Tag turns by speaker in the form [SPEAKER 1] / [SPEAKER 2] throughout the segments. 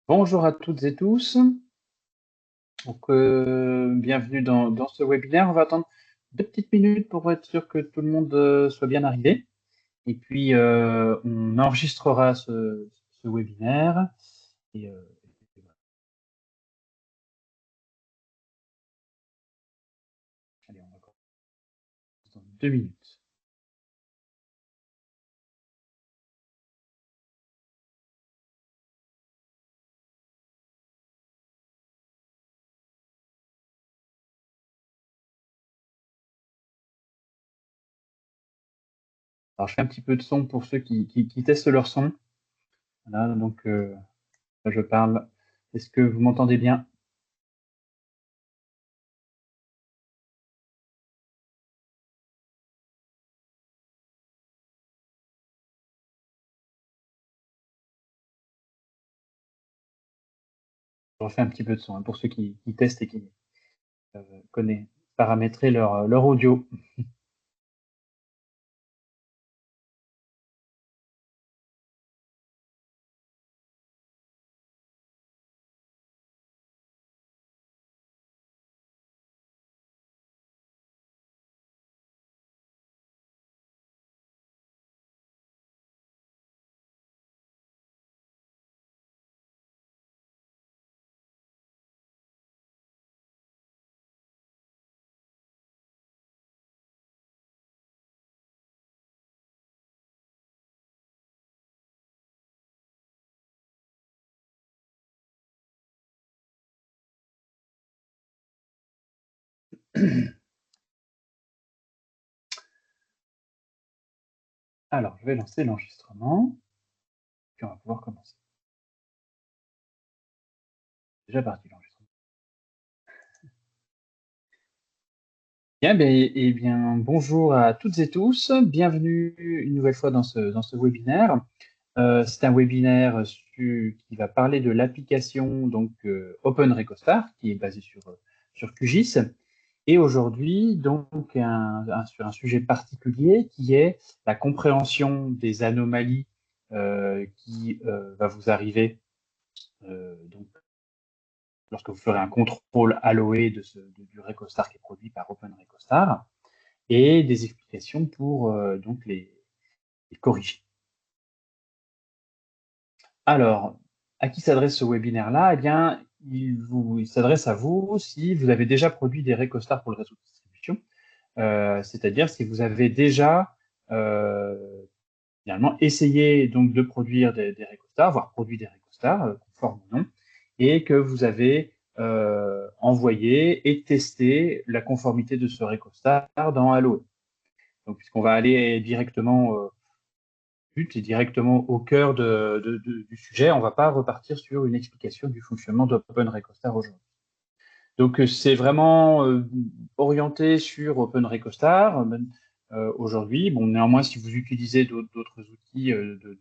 [SPEAKER 1] Bonjour à toutes et tous. Donc, bienvenue dans ce webinaire. On va attendre 2 petites minutes pour être sûr que tout le monde soit bien arrivé. Et puis, on enregistrera ce webinaire. Et, voilà. Allez, on va commencer dans 2 minutes. Alors, je fais un petit peu de son pour ceux qui testent leur son. Voilà, donc, là, je parle. Est-ce que vous m'entendez bien? Je refais un petit peu de son hein, pour ceux qui testent et qui connaissent paramétrer leur audio. Alors, je vais lancer l'enregistrement, puis on va pouvoir commencer. Déjà parti l'enregistrement. Bien, bonjour à toutes et tous. Bienvenue une nouvelle fois dans ce webinaire. C'est un webinaire qui va parler de l'application donc OpenRecostar, qui est basée sur QGIS. Et aujourd'hui, donc, sur un sujet particulier qui est la compréhension des anomalies qui va vous arriver donc, lorsque vous ferez un contrôle alloé du Recostar qui est produit par OpenRecostar, et des explications pour donc les corriger. Alors, à qui s'adresse ce webinaire-là? Eh bien, il s'adresse à vous si vous avez déjà produit des Recostar pour le réseau de distribution, c'est-à-dire si vous avez déjà finalement essayé donc de produire des Recostar, voire produit des Recostar, conforme ou non, et que vous avez envoyé et testé la conformité de ce Recostar dans Alloe. Donc, puisqu'on va aller directement et directement au cœur du sujet, on ne va pas repartir sur une explication du fonctionnement d'OpenRecostar aujourd'hui. Donc, c'est vraiment orienté sur OpenRecostar aujourd'hui. Bon, néanmoins, si vous utilisez d'autres outils de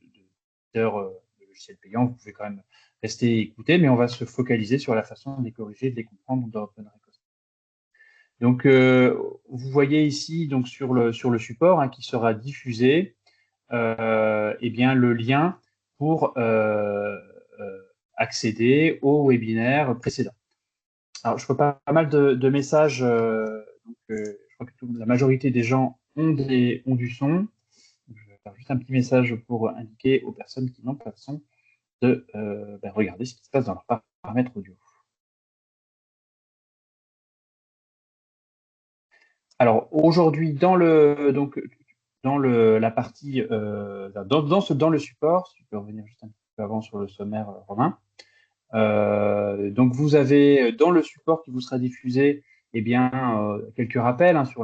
[SPEAKER 1] logiciels payants, vous pouvez quand même rester et écouter, mais on va se focaliser sur la façon de les corriger, de les comprendre dans OpenRecostar. Donc, vous voyez ici donc sur le support qui sera diffusé, eh bien, le lien pour accéder au webinaire précédent. Alors, je vois pas mal de messages. Je crois que la majorité des gens ont du son. Je vais faire juste un petit message pour indiquer aux personnes qui n'ont pas de son de regarder ce qui se passe dans leurs paramètres audio. Alors, aujourd'hui, la partie, dans le support, si tu peux revenir juste un petit peu avant sur le sommaire, Romain. Donc, vous avez dans le support qui vous sera diffusé, eh bien, quelques rappels sur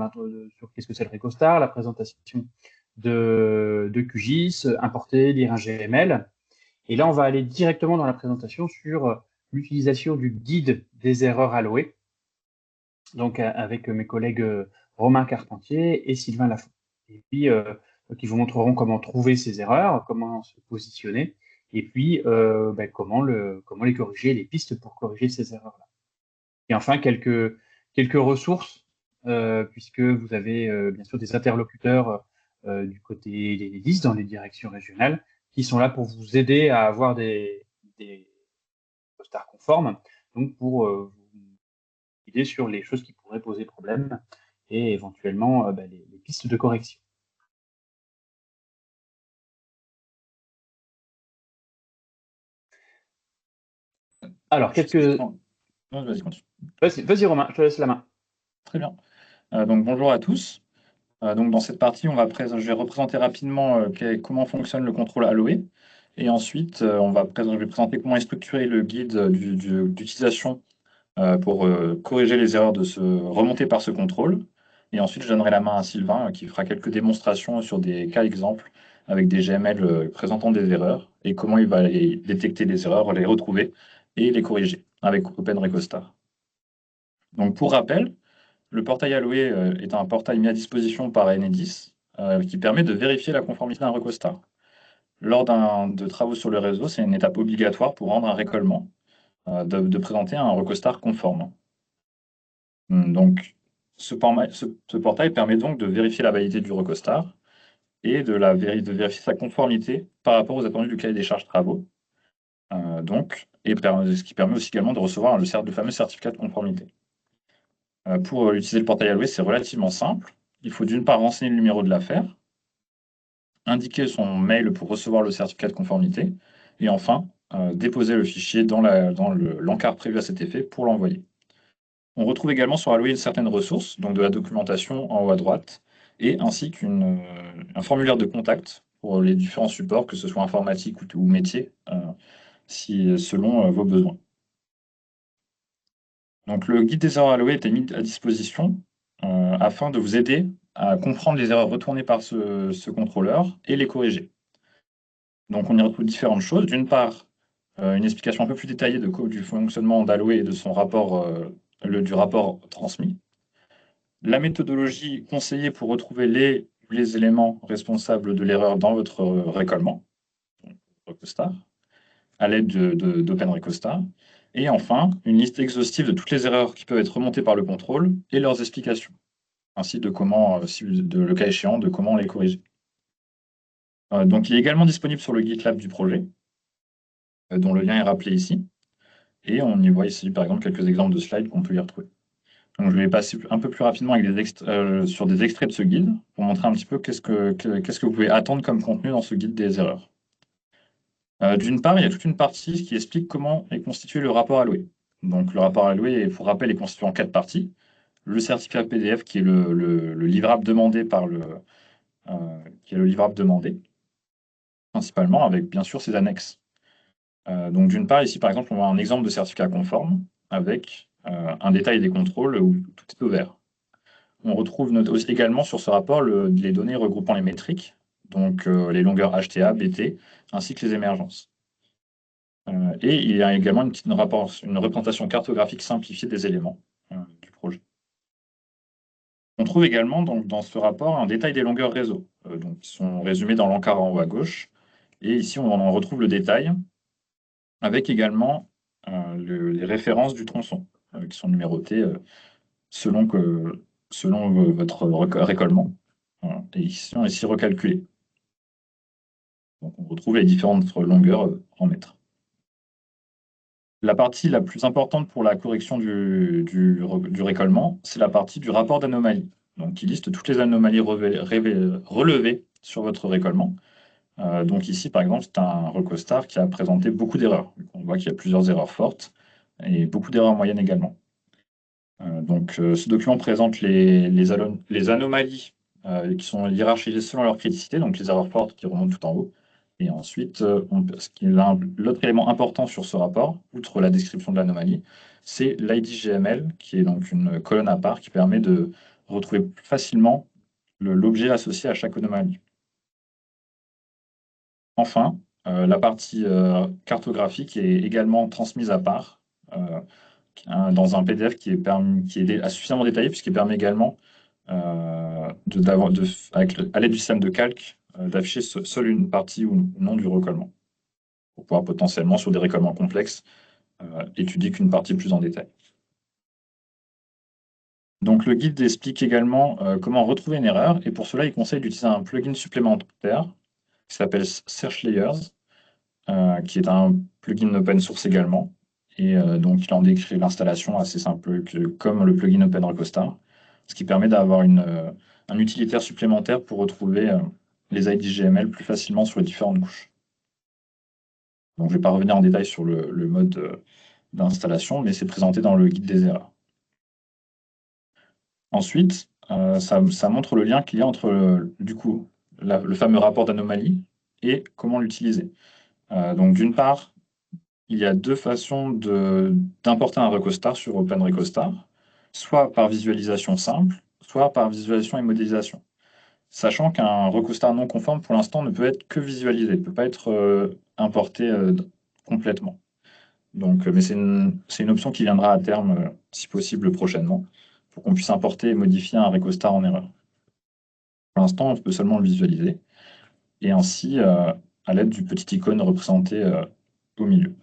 [SPEAKER 1] qu'est-ce que c'est le Recostar, la présentation de QGIS, importer, lire un GML. Et là, on va aller directement dans la présentation sur l'utilisation du guide des erreurs allouées, donc avec mes collègues Romain Carpentier et Sylvain Lafont. Et puis, qui vous montreront comment trouver ces erreurs, comment se positionner, et puis comment les corriger, les pistes pour corriger ces erreurs-là. Et enfin, quelques ressources, puisque vous avez bien sûr des interlocuteurs du côté des listes dans les directions régionales qui sont là pour vous aider à avoir des RecoStar conforme, donc pour vous guider sur les choses qui pourraient poser problème et éventuellement les pistes de correction. Alors, quelques...
[SPEAKER 2] Vas-y, continue.
[SPEAKER 1] Vas-y Romain, je te laisse la main.
[SPEAKER 2] Très bien. Donc bonjour à tous. Donc dans cette partie, je vais représenter rapidement comment fonctionne le contrôle Aloe. Et ensuite, je vais présenter comment est structuré le guide d'utilisation pour corriger les erreurs remontées par ce contrôle. Et ensuite, je donnerai la main à Sylvain qui fera quelques démonstrations sur des cas exemples avec des GML présentant des erreurs et comment il va détecter les erreurs, les retrouver et les corriger avec OpenRecoStar. Donc pour rappel, le portail Aloe est un portail mis à disposition par Enedis qui permet de vérifier la conformité d'un RecoStar. Lors de travaux sur le réseau, c'est une étape obligatoire pour rendre un récolement, de présenter un RecoStar conforme. Donc, ce portail permet donc de vérifier la validité du RecoStar et de vérifier sa conformité par rapport aux attendus du cahier des charges travaux. Ce qui permet aussi également de recevoir le fameux certificat de conformité. Pour utiliser le portail Aloe, c'est relativement simple. Il faut d'une part renseigner le numéro de l'affaire, indiquer son mail pour recevoir le certificat de conformité, et enfin, déposer le fichier dans l'encart prévu à cet effet pour l'envoyer. On retrouve également sur Aloe une certaine ressource, donc de la documentation en haut à droite, et ainsi qu'un formulaire de contact pour les différents supports, que ce soit informatique ou métier, selon vos besoins. Donc le guide des erreurs Aloe était mis à disposition afin de vous aider à comprendre les erreurs retournées par ce contrôleur et les corriger. Donc on y retrouve différentes choses. D'une part, une explication un peu plus détaillée du fonctionnement d'Aloe et de son rapport, du rapport transmis. La méthodologie conseillée pour retrouver les éléments responsables de l'erreur dans votre récollement, RecoStar, à l'aide d'OpenRecoStar. Et enfin, une liste exhaustive de toutes les erreurs qui peuvent être remontées par le contrôle et leurs explications, ainsi de comment, le cas échéant, de comment les corriger. Donc il est également disponible sur le GitLab du projet, dont le lien est rappelé ici. Et on y voit ici, par exemple, quelques exemples de slides qu'on peut y retrouver. Donc, je vais passer un peu plus rapidement sur des extraits de ce guide pour montrer un petit peu qu'est-ce que vous pouvez attendre comme contenu dans ce guide des erreurs. D'une part, il y a toute une partie qui explique comment est constitué le rapport Aloe. Donc, le rapport Aloe, pour rappel, est constitué en 4 parties. Le certificat PDF, qui est le livrable demandé principalement, avec bien sûr ses annexes. Donc, d'une part, ici, par exemple, on voit un exemple de certificat conforme avec un détail des contrôles où tout est ouvert. On retrouve aussi également sur ce rapport les données regroupant les métriques, donc les longueurs HTA, BT, ainsi que les émergences. Et il y a également une représentation cartographique simplifiée des éléments du projet. On trouve également donc, dans ce rapport un détail des longueurs réseau, qui sont résumées dans l'encart en haut à gauche. Et ici, on en retrouve le détail, avec également les références du tronçon, qui sont numérotées selon votre récollement. Voilà. Et ils sont ici recalculés. Donc on retrouve les différentes longueurs en mètres. La partie la plus importante pour la correction du récollement, c'est la partie du rapport d'anomalie, donc qui liste toutes les anomalies relevées sur votre récollement. Donc ici, par exemple, c'est un RecoStar qui a présenté beaucoup d'erreurs. On voit qu'il y a plusieurs erreurs fortes et beaucoup d'erreurs moyennes également. Ce document présente les anomalies qui sont hiérarchisées selon leur criticité, donc les erreurs fortes qui remontent tout en haut. Et ensuite, l'autre élément important sur ce rapport, outre la description de l'anomalie, c'est l'ID GML, qui est donc une colonne à part qui permet de retrouver plus facilement l'objet associé à chaque anomalie. Enfin, la partie cartographique est également transmise à part dans un PDF qui est suffisamment détaillé, puisqu'il permet également, à l'aide du système de calque, d'afficher seule une partie ou non du recollement, pour pouvoir potentiellement, sur des récollements complexes, étudier qu'une partie plus en détail. Donc le guide explique également comment retrouver une erreur, et pour cela, il conseille d'utiliser un plugin supplémentaire qui s'appelle Search Layers, qui est un plugin open source également, Et donc, il en décrit l'installation assez simple comme le plugin OpenRecostStar, ce qui permet d'avoir un utilitaire supplémentaire pour retrouver les IDGML plus facilement sur les différentes couches. Donc, je ne vais pas revenir en détail sur le mode d'installation, mais c'est présenté dans le guide des erreurs. Ensuite, ça montre le lien qu'il y a entre, du coup, le fameux rapport d'anomalie et comment l'utiliser. Donc, d'une part, il y a deux façons d'importer un recostar sur OpenRecostar, soit par visualisation simple, soit par visualisation et modélisation. Sachant qu'un recostar non conforme, pour l'instant, ne peut être que visualisé, ne peut pas être importé complètement. Donc, mais c'est une option qui viendra à terme, si possible, prochainement, pour qu'on puisse importer et modifier un recostar en erreur. Pour l'instant, on peut seulement le visualiser, et ainsi, à l'aide du petit icône représenté au milieu.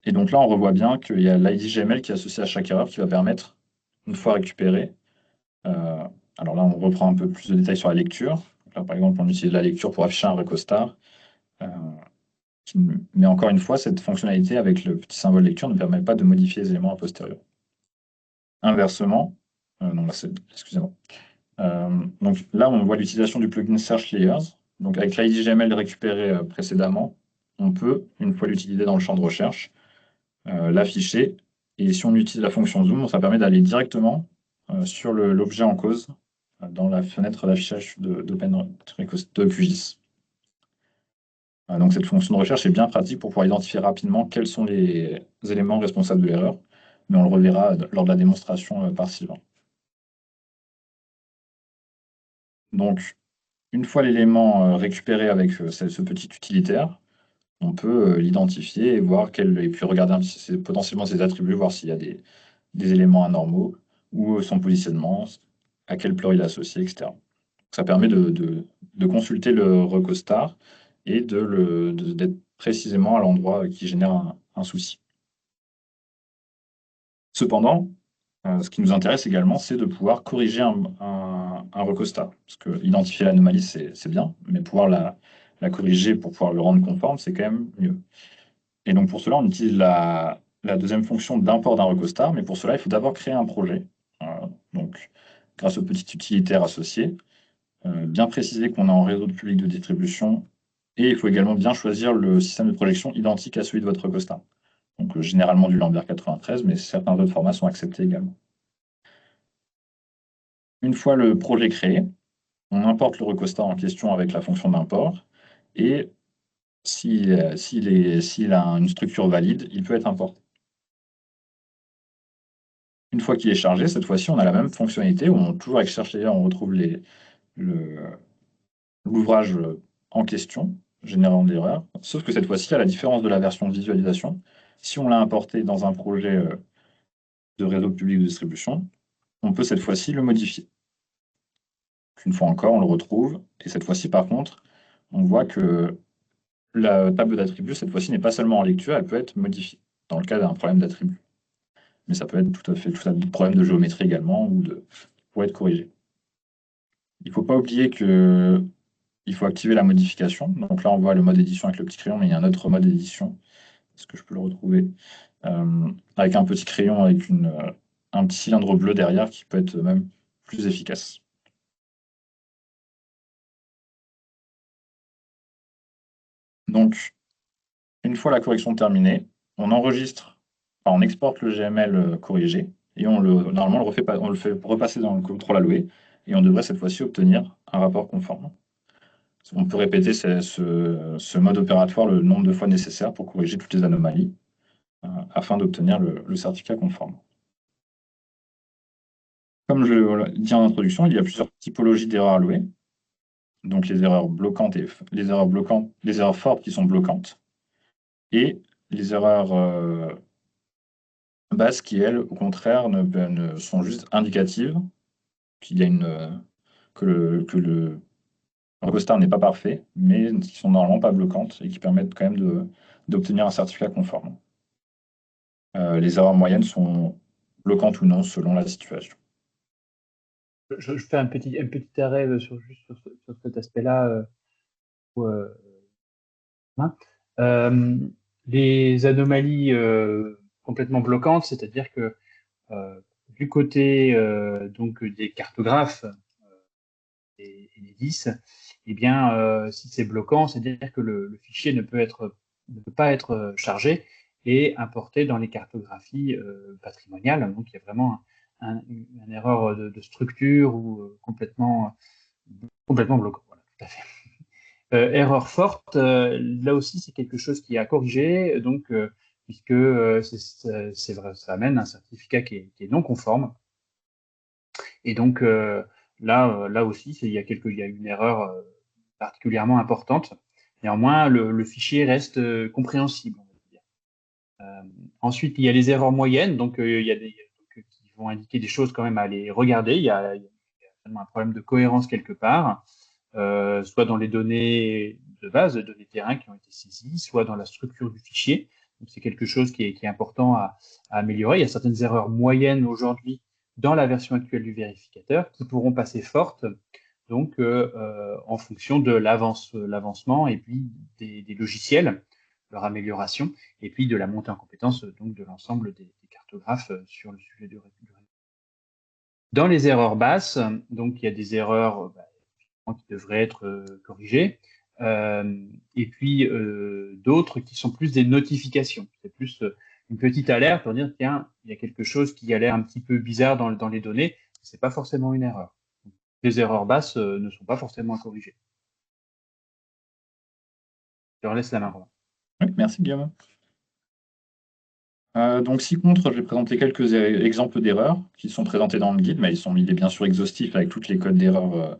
[SPEAKER 2] Et donc là, on revoit bien qu'il y a l'IDGML qui est associé à chaque erreur qui va permettre, une fois récupéré, alors là, on reprend un peu plus de détails sur la lecture. Donc là, par exemple, on utilise la lecture pour afficher un recostar. Euh, mais encore une fois, cette fonctionnalité avec le petit symbole lecture ne permet pas de modifier les éléments a posteriori. Inversement, non, là, excusez-moi. Donc là, on voit l'utilisation du plugin Search Layers. Donc avec l'IDGML récupéré précédemment, on peut, une fois l'utiliser dans le champ de recherche, l'afficher. Et si on utilise la fonction zoom, ça permet d'aller directement sur l'objet en cause dans la fenêtre d'affichage de QGIS. Donc cette fonction de recherche est bien pratique pour pouvoir identifier rapidement quels sont les éléments responsables de l'erreur, mais on le reverra lors de la démonstration par Sylvain. Donc, une fois l'élément récupéré avec ce petit utilitaire, on peut l'identifier et voir et puis regarder potentiellement ses attributs, voir s'il y a des éléments anormaux, ou son positionnement, à quelle pleure il est associé, etc. Ça permet de consulter le recostar et d'être précisément à l'endroit qui génère un souci. Cependant, ce qui nous intéresse également, c'est de pouvoir corriger un recostar. Parce que identifier l'anomalie, c'est bien, mais pouvoir la corriger pour pouvoir le rendre conforme, c'est quand même mieux. Et donc pour cela, on utilise la deuxième fonction d'import d'un recostar, mais pour cela, il faut d'abord créer un projet. Donc, grâce au petit utilitaire associé, bien préciser qu'on est en réseau public de distribution, et il faut également bien choisir le système de projection identique à celui de votre recostar. Donc généralement du Lambert 93, mais certains autres formats sont acceptés également. Une fois le projet créé, on importe le recostar en question avec la fonction d'import, et s'il a une structure valide, il peut être importé. Une fois qu'il est chargé, cette fois-ci, on a la même fonctionnalité, où toujours avec Search Layer, on retrouve l'ouvrage en question, générant de l'erreur, sauf que cette fois-ci, à la différence de la version de visualisation, si on l'a importé dans un projet de réseau public de distribution, on peut cette fois-ci le modifier. Une fois encore, on le retrouve, et cette fois-ci, par contre, on voit que la table d'attributs, cette fois-ci, n'est pas seulement en lecture, elle peut être modifiée, dans le cas d'un problème d'attribut. Mais ça peut être tout à fait problème de géométrie également, pour être corrigé. Il ne faut pas oublier qu'il faut activer la modification. Donc là, on voit le mode édition avec le petit crayon, mais il y a un autre mode édition. Est-ce que je peux le retrouver avec un petit crayon, avec un petit cylindre bleu derrière qui peut être même plus efficace. Donc, une fois la correction terminée, on enregistre, on exporte le GML corrigé et normalement on le fait repasser dans le contrôle alloué et on devrait cette fois-ci obtenir un rapport conforme. On peut répéter ce mode opératoire le nombre de fois nécessaire pour corriger toutes les anomalies afin d'obtenir le certificat conforme. Comme je l'ai dit en introduction, il y a plusieurs typologies d'erreurs allouées. Donc les erreurs bloquantes et les erreurs fortes qui sont bloquantes et les erreurs basses qui, elles, au contraire, ne sont juste indicatives qu'il y a que le recostar n'est pas parfait, mais qui sont normalement pas bloquantes et qui permettent quand même d'obtenir un certificat conforme. Les erreurs moyennes sont bloquantes ou non selon la situation.
[SPEAKER 1] Je fais un petit arrêt sur cet aspect-là. Hein. Les anomalies complètement bloquantes, c'est-à-dire que du côté donc des cartographes et des 10, eh bien, si c'est bloquant, c'est-à-dire que le fichier ne peut pas être chargé et importé dans les cartographies patrimoniales. Donc, il y a vraiment une erreur de structure ou complètement bloquant. Voilà, tout à fait. Erreur forte, là aussi, c'est quelque chose qui est à corriger, donc, puisque c'est vrai, ça amène un certificat qui est non conforme. Et donc, là aussi, il y a une erreur particulièrement importante. Néanmoins, le fichier reste compréhensible, on va dire. Ensuite, il y a les erreurs moyennes, donc il y a qui vont indiquer des choses quand même à aller regarder. Il y a un problème de cohérence quelque part, soit dans les données de base, les données terrain qui ont été saisies, soit dans la structure du fichier. Donc, c'est quelque chose qui est important à améliorer. Il y a certaines erreurs moyennes aujourd'hui dans la version actuelle du vérificateur qui pourront passer fortes, donc en fonction de l'avancement et puis des logiciels, leur amélioration, et puis de la montée en compétence donc de l'ensemble des cartographes sur le sujet du récupération. Dans les erreurs basses, donc il y a des erreurs qui devraient être corrigées, et puis d'autres qui sont plus des notifications. C'est plus une petite alerte pour dire tiens, il y a quelque chose qui a l'air un petit peu bizarre dans les données. C'est pas forcément une erreur. Les erreurs basses ne sont pas forcément à corriger. Je leur laisse la main, Romain.
[SPEAKER 2] Oui, merci Guillaume. Donc, ci-contre, je vais présenter quelques exemples d'erreurs qui sont présentés dans le guide, mais il est bien sûr exhaustif avec tous les codes d'erreurs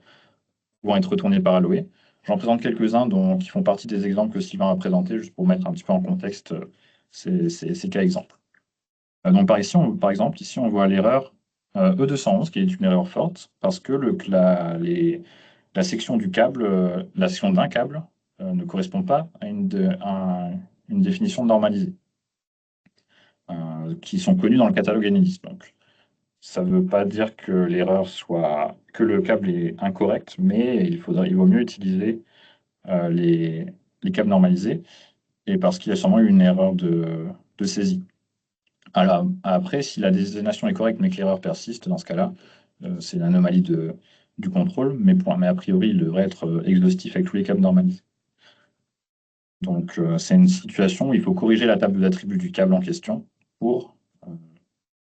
[SPEAKER 2] qui vont être retournés par Aloe. J'en présente quelques-uns qui font partie des exemples que Sylvain a présentés, juste pour mettre un petit peu en contexte ces cas exemples. Donc, par exemple, ici, on voit l'erreur E211, qui est une erreur forte, parce que la section du câble, la section d'un câble, ne correspond pas à une définition normalisée, qui sont connues dans le catalogue Enedis. Donc, ça ne veut pas dire que que le câble est incorrect, mais il vaut mieux utiliser les câbles normalisés, et parce qu'il y a sûrement eu une erreur de saisie. Alors, après, si la désignation est correcte mais que l'erreur persiste, dans ce cas-là, c'est l'anomalie du contrôle, mais a priori, il devrait être exhaustif avec tous les câbles normalisés. Donc, c'est une situation où il faut corriger la table d'attributs du câble en question pour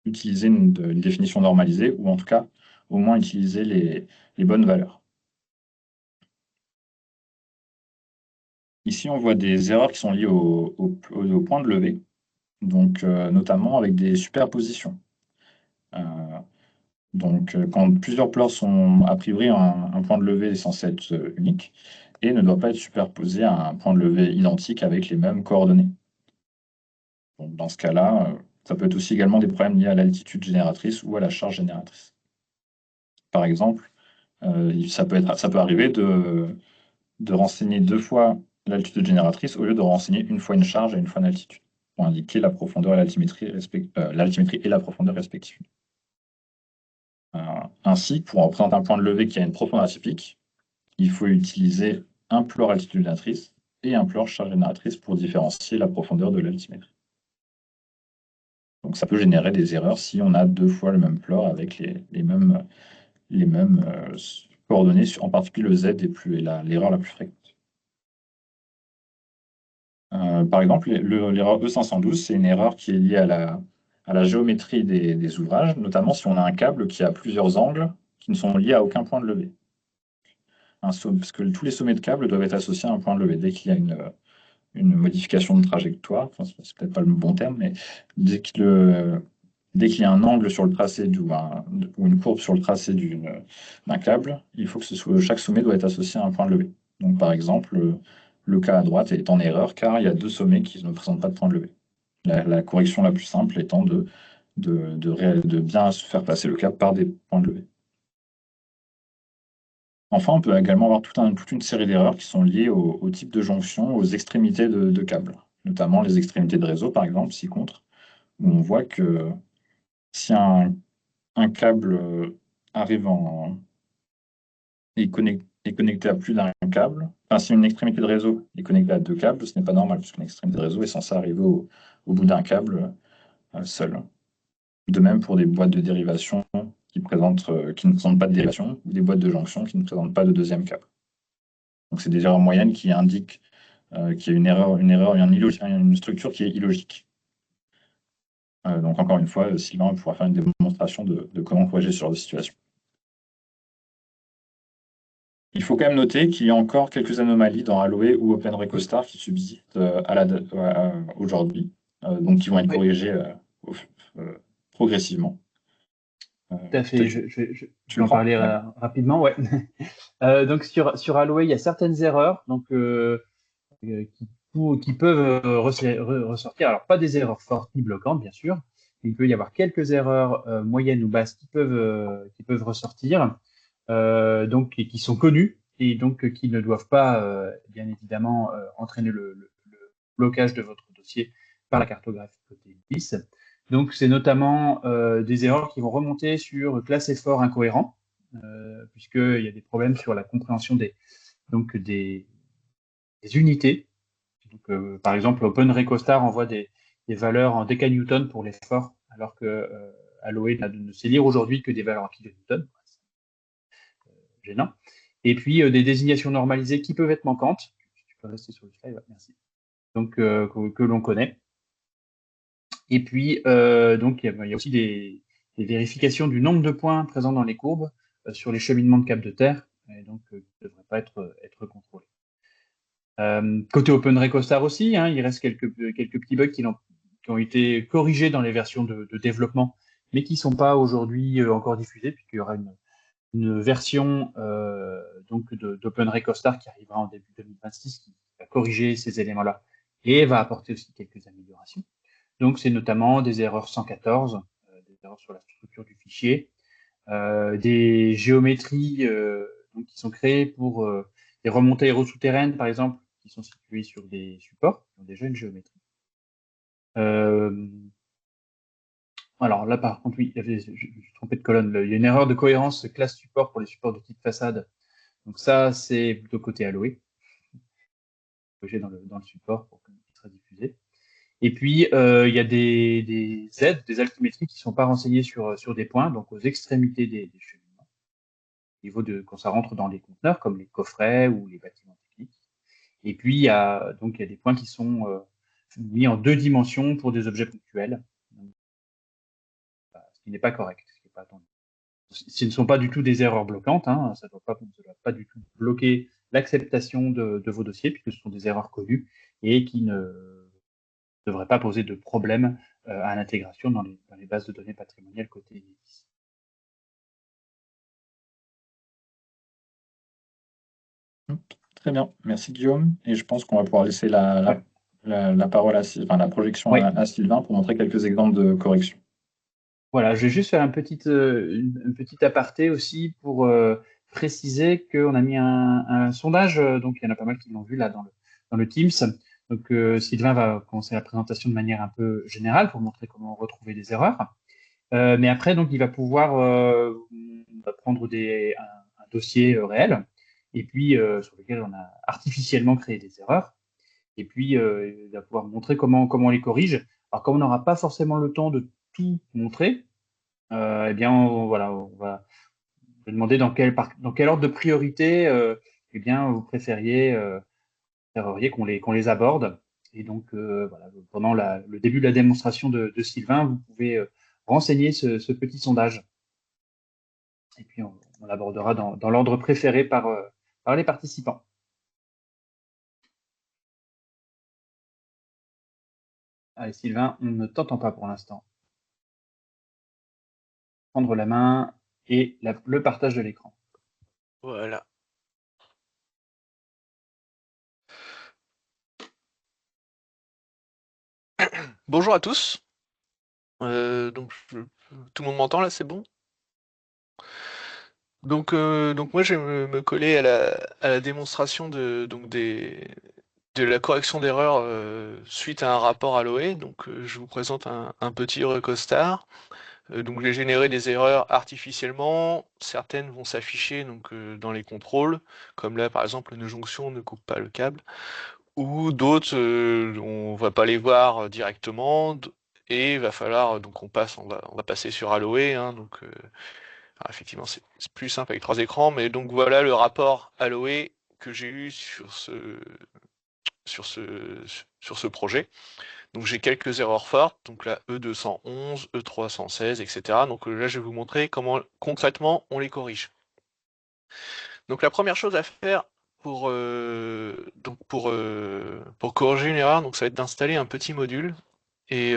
[SPEAKER 2] utiliser une définition normalisée, ou en tout cas, au moins utiliser les bonnes valeurs. Ici, on voit des erreurs qui sont liées au point de levée, donc notamment avec des superpositions. Donc, quand plusieurs pleurs sont, a priori, un point de levée est censé être unique et ne doit pas être superposé à un point de levée identique avec les mêmes coordonnées. Donc, dans ce cas-là, ça peut être aussi également des problèmes liés à l'altitude génératrice ou à la charge génératrice. Par exemple, ça peut arriver de renseigner 2 fois l'altitude génératrice au lieu de renseigner une fois une charge et une fois une altitude, pour indiquer la profondeur et l'altimétrie et la profondeur respectivement. Ainsi, pour représenter un point de levée qui a une profondeur atypique, il faut utiliser un pleur altitude génératrice et un pleur charge génératrice pour différencier la profondeur de l'altimétrie. Donc ça peut générer des erreurs si on a 2 fois le même pleur avec les mêmes coordonnées, en particulier le Z est l'erreur la plus fréquente. Par exemple, l'erreur E512, c'est une erreur qui est liée à la géométrie des ouvrages, notamment si on a un câble qui a plusieurs angles qui ne sont liés à aucun point de levée. Parce que tous les sommets de câbles doivent être associés à un point de levée. Dès qu'il y a une modification de trajectoire, enfin, c'est peut-être pas le bon terme, mais dès qu'il y a un angle sur le tracé ou une courbe sur le tracé d'un câble, il faut que chaque sommet doit être associé à un point de levée. Donc, par exemple, le cas à droite est en erreur car il y a 2 sommets qui ne présentent pas de point de levée. La correction la plus simple étant de bien se faire passer le câble par des points de levée. Enfin, on peut également avoir toute une série d'erreurs qui sont liées au type de jonction, aux extrémités de câbles, notamment les extrémités de réseau, par exemple, ci-contre, où on voit que si un câble arrive est est connecté à plus d'un câble, enfin, si une extrémité de réseau est connectée à deux câbles, ce n'est pas normal, puisqu'une extrémité de réseau est censée arriver au bout d'un câble seul. De même pour des boîtes de dérivation qui ne présentent pas de dérivation, ou des boîtes de jonction qui ne présentent pas de deuxième câble. Donc c'est des erreurs moyennes qui indiquent qu'il y a une structure qui est illogique. Donc encore une fois, Sylvain pourra faire une démonstration de comment corriger ce genre de situation. Il faut quand même noter qu'il y a encore quelques anomalies dans Aloe ou OpenRecostar qui subsistent aujourd'hui, donc qui vont être corrigées progressivement.
[SPEAKER 1] Tout à fait, je
[SPEAKER 2] Tu
[SPEAKER 1] vais
[SPEAKER 2] le
[SPEAKER 1] en
[SPEAKER 2] prends?
[SPEAKER 1] parler
[SPEAKER 2] D'accord.
[SPEAKER 1] rapidement. Ouais. Donc sur Aloe, il y a certaines erreurs qui peuvent ressortir. Alors, pas des erreurs fortes ni bloquantes, bien sûr. Il peut y avoir quelques erreurs moyennes ou basses qui peuvent ressortir, donc et qui sont connues et donc qui ne doivent pas, bien évidemment, entraîner le blocage de votre dossier par la cartographie côté 10. Donc, c'est notamment des erreurs qui vont remonter sur classe effort incohérent, puisqu'il y a des problèmes sur la compréhension des unités. Donc, par exemple, OpenRecostar envoie des valeurs en décanewton pour l'effort, alors que Aloe ne sait lire aujourd'hui que des valeurs en kilonewton. Gênant. Et puis, des désignations normalisées qui peuvent être manquantes. Tu peux rester sur le slide, ouais, merci. Donc, que l'on connaît. Et puis, donc, il y a aussi des vérifications du nombre de points présents dans les courbes sur les cheminements de câbles de terre, et donc qui ne devraient pas être contrôlés. Côté OpenRecostar aussi, hein, il reste quelques petits bugs qui ont été corrigés dans les versions de développement, mais qui ne sont pas aujourd'hui encore diffusés, puisqu'il y aura une version donc d'OpenRecostar qui arrivera en début 2026, qui va corriger ces éléments-là et va apporter aussi quelques améliorations. Donc, c'est notamment des erreurs 114, des erreurs sur la structure du fichier, des géométries donc, qui sont créées pour des remontées aérosouterraines, par exemple, qui sont situées sur des supports qui ont déjà une géométrie. Alors là, par contre, oui, je me suis trompé de colonne. Il y a une erreur de cohérence classe support pour les supports de type façade. Donc ça, c'est plutôt côté Aloe, dans le support pour qu'il soit diffusé. Et puis, il y a des aides, des altimétries qui ne sont pas renseignées sur des points, donc aux extrémités des cheminements, au niveau de quand ça rentre dans les conteneurs, comme les coffrets ou les bâtiments techniques. Et puis, il y a des points qui sont mis en 2 dimensions pour des objets ponctuels, donc, ce qui n'est pas correct, ce qui n'est pas attendu. Ce ne sont pas du tout des erreurs bloquantes, hein, ça ne doit pas du tout bloquer l'acceptation de vos dossiers, puisque ce sont des erreurs connues et qui ne devraient pas poser de problème à l'intégration dans les bases de données patrimoniales côté Enedis.
[SPEAKER 2] Très bien, merci Guillaume. Et je pense qu'on va pouvoir laisser
[SPEAKER 1] Ouais.
[SPEAKER 2] la parole la projection
[SPEAKER 1] Oui,
[SPEAKER 2] à Sylvain pour montrer quelques exemples de correction.
[SPEAKER 1] voilà, je vais juste faire une petite aparté aussi pour préciser qu'on a mis un sondage, donc il y en a pas mal qui l'ont vu là dans le Teams. Donc Sylvain va commencer la présentation de manière un peu générale pour montrer comment retrouver des erreurs. Mais après, donc, il va pouvoir on va prendre un dossier réel et puis sur lequel on a artificiellement créé des erreurs. Et puis, il va pouvoir montrer comment on les corrige. Alors, comme on n'aura pas forcément le temps de tout montrer, eh bien, voilà, on va demander dans quel ordre de priorité eh bien, vous préféreriez qu'on les aborde. Et donc, voilà, pendant le début de la démonstration de Sylvain, vous pouvez renseigner ce petit sondage. Et puis, on l'abordera dans l'ordre préféré par les participants. Allez, Sylvain, on ne t'entend pas pour l'instant. Prendre la main et le partage de l'écran.
[SPEAKER 3] Voilà. Bonjour à tous. Donc, tout le monde m'entend là, c'est bon? Donc moi, je vais me coller à la démonstration de la correction d'erreurs suite à un rapport Aloe. Donc, je vous présente un petit Eurocostar. Donc j'ai généré des erreurs artificiellement. Certaines vont s'afficher donc dans les contrôles, comme là par exemple le nœud jonction ne coupe pas le câble, ou d'autres on va pas les voir directement et il va falloir donc on va passer sur Aloe, hein, donc alors effectivement c'est plus simple avec 3 écrans, mais donc voilà le rapport Aloe que j'ai eu sur ce projet. Donc j'ai quelques erreurs fortes, donc là E211, E316, etc. Donc là je vais vous montrer comment concrètement on les corrige. Donc la première chose à faire pour corriger une erreur, donc ça va être d'installer un petit module et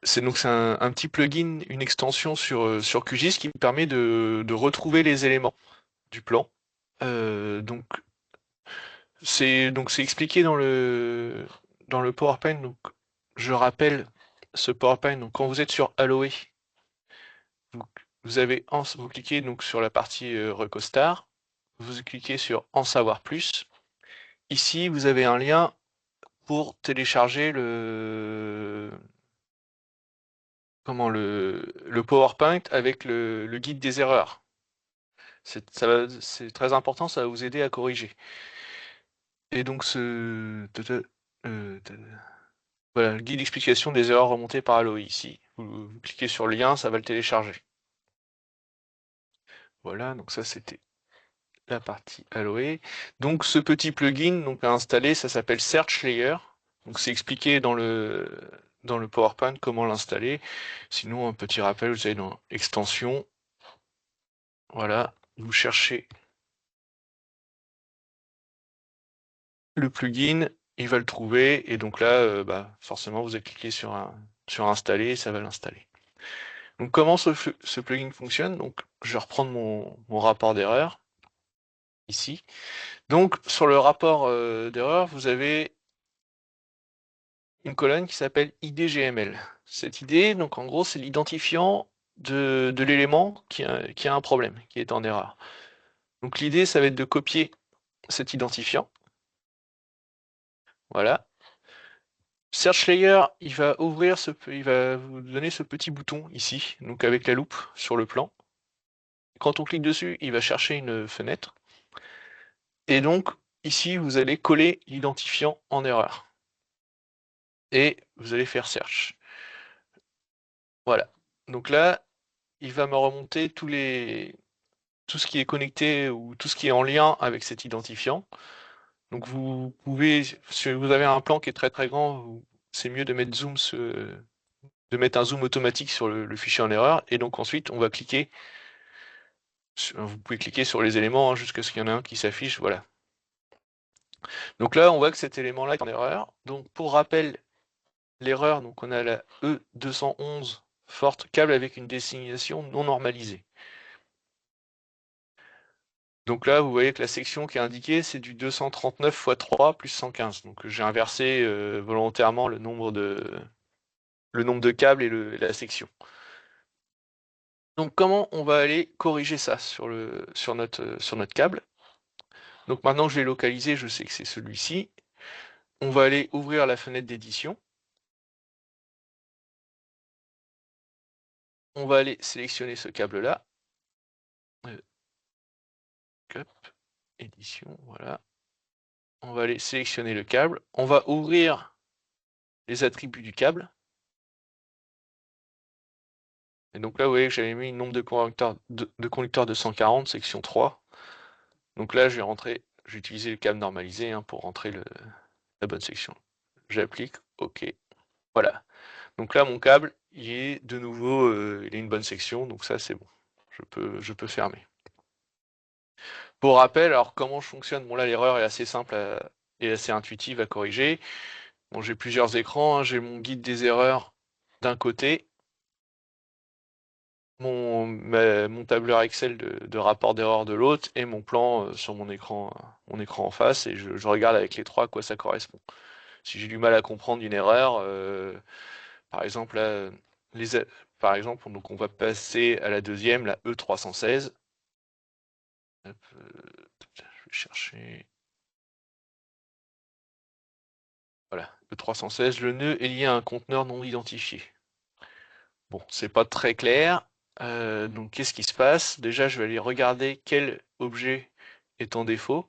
[SPEAKER 3] c'est un petit plugin, une extension sur QGIS qui permet de retrouver les éléments du plan. Donc c'est expliqué dans le PowerPoint. Donc je rappelle ce PowerPoint. Donc quand vous êtes sur Aloe, vous cliquez donc sur la partie Recostar, vous cliquez sur En savoir plus. Ici vous avez un lien pour télécharger le PowerPoint avec le guide des erreurs. C'est très important, ça va vous aider à corriger. Et donc voilà, le guide d'explication des erreurs remontées par Aloe ici. Vous cliquez sur le lien, ça va le télécharger. Voilà, donc ça c'était la partie Aloe. Donc ce petit plugin donc, à installer, ça s'appelle Search Layer. Donc c'est expliqué dans le PowerPoint comment l'installer. Sinon, un petit rappel, vous allez dans Extension. Voilà, vous cherchez le plugin, il va le trouver, et donc là, forcément, vous allez cliquer sur installer, et ça va l'installer. Donc comment ce plugin fonctionne? Donc je vais reprendre mon rapport d'erreur ici. Donc sur le rapport d'erreur, vous avez une colonne qui s'appelle IDGML. Cette ID, donc en gros, c'est l'identifiant de l'élément qui a un problème, qui est en erreur. Donc l'idée, ça va être de copier cet identifiant. Voilà. Search Layer, il va vous donner ce petit bouton ici, donc avec la loupe sur le plan. Quand on clique dessus, il va chercher une fenêtre. Et donc, ici, vous allez coller l'identifiant en erreur. Et vous allez faire search. Voilà. Donc là, il va me remonter tout ce qui est connecté ou tout ce qui est en lien avec cet identifiant. Donc vous pouvez, si vous avez un plan qui est très très grand, c'est mieux de mettre un zoom automatique sur le fichier en erreur. Et donc ensuite, on va cliquer. Vous pouvez cliquer sur les éléments hein, jusqu'à ce qu'il y en ait un qui s'affiche. Voilà. Donc là, on voit que cet élément-là est en erreur. Donc pour rappel, l'erreur, donc on a la E211 forte câble avec une destination non normalisée. Donc là, vous voyez que la section qui est indiquée, c'est du 239 x 3 plus 115. Donc j'ai inversé volontairement le nombre de câbles et la section. Donc comment on va aller corriger ça sur notre câble? Donc maintenant que je l'ai localisé, je sais que c'est celui-ci. On va aller ouvrir la fenêtre d'édition. On va aller sélectionner ce câble-là. Édition, voilà. On va aller sélectionner le câble. On va ouvrir les attributs du câble. Et donc là, vous voyez que j'avais mis le nombre de conducteurs de 140, section 3. Donc là, je vais utiliser le câble normalisé hein, pour rentrer la bonne section. J'applique, OK. Voilà. Donc là, mon câble, il est de nouveau, il est une bonne section, donc ça, c'est bon. Je peux fermer. Pour rappel, alors comment je fonctionne? Bon là, l'erreur est assez simple et assez intuitive à corriger. Bon, j'ai plusieurs écrans, hein. J'ai mon guide des erreurs d'un côté, mon tableur Excel de rapport d'erreur de l'autre, et mon plan sur mon écran en face, et je regarde avec les trois à quoi ça correspond. Si j'ai du mal à comprendre une erreur, par exemple, là, par exemple, donc on va passer à la deuxième, la E316. Hop, je vais chercher. Voilà, E316, le nœud est lié à un conteneur non identifié. Bon, c'est pas très clair. Donc, qu'est-ce qui se passe? Déjà, je vais aller regarder quel objet est en défaut.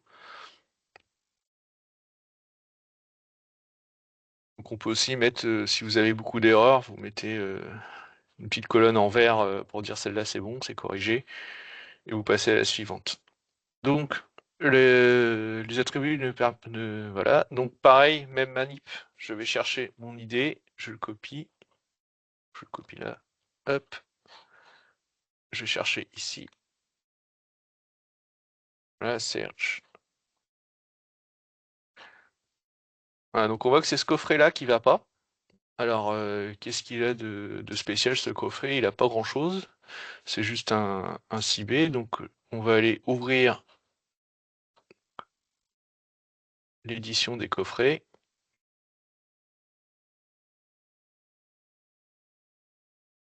[SPEAKER 3] Donc, on peut aussi mettre, si vous avez beaucoup d'erreurs, vous mettez une petite colonne en vert pour dire celle-là c'est bon, c'est corrigé, et vous passez à la suivante. Donc, les attributs voilà. Donc, pareil, même manip, je vais chercher mon idée, je le copie là, hop, je vais chercher ici, voilà, search. Voilà, donc on voit que c'est ce coffret-là qui va pas. Alors, qu'est-ce qu'il a de spécial ce coffret? Il a pas grand-chose, c'est juste un CB, donc on va aller ouvrir l'édition des coffrets.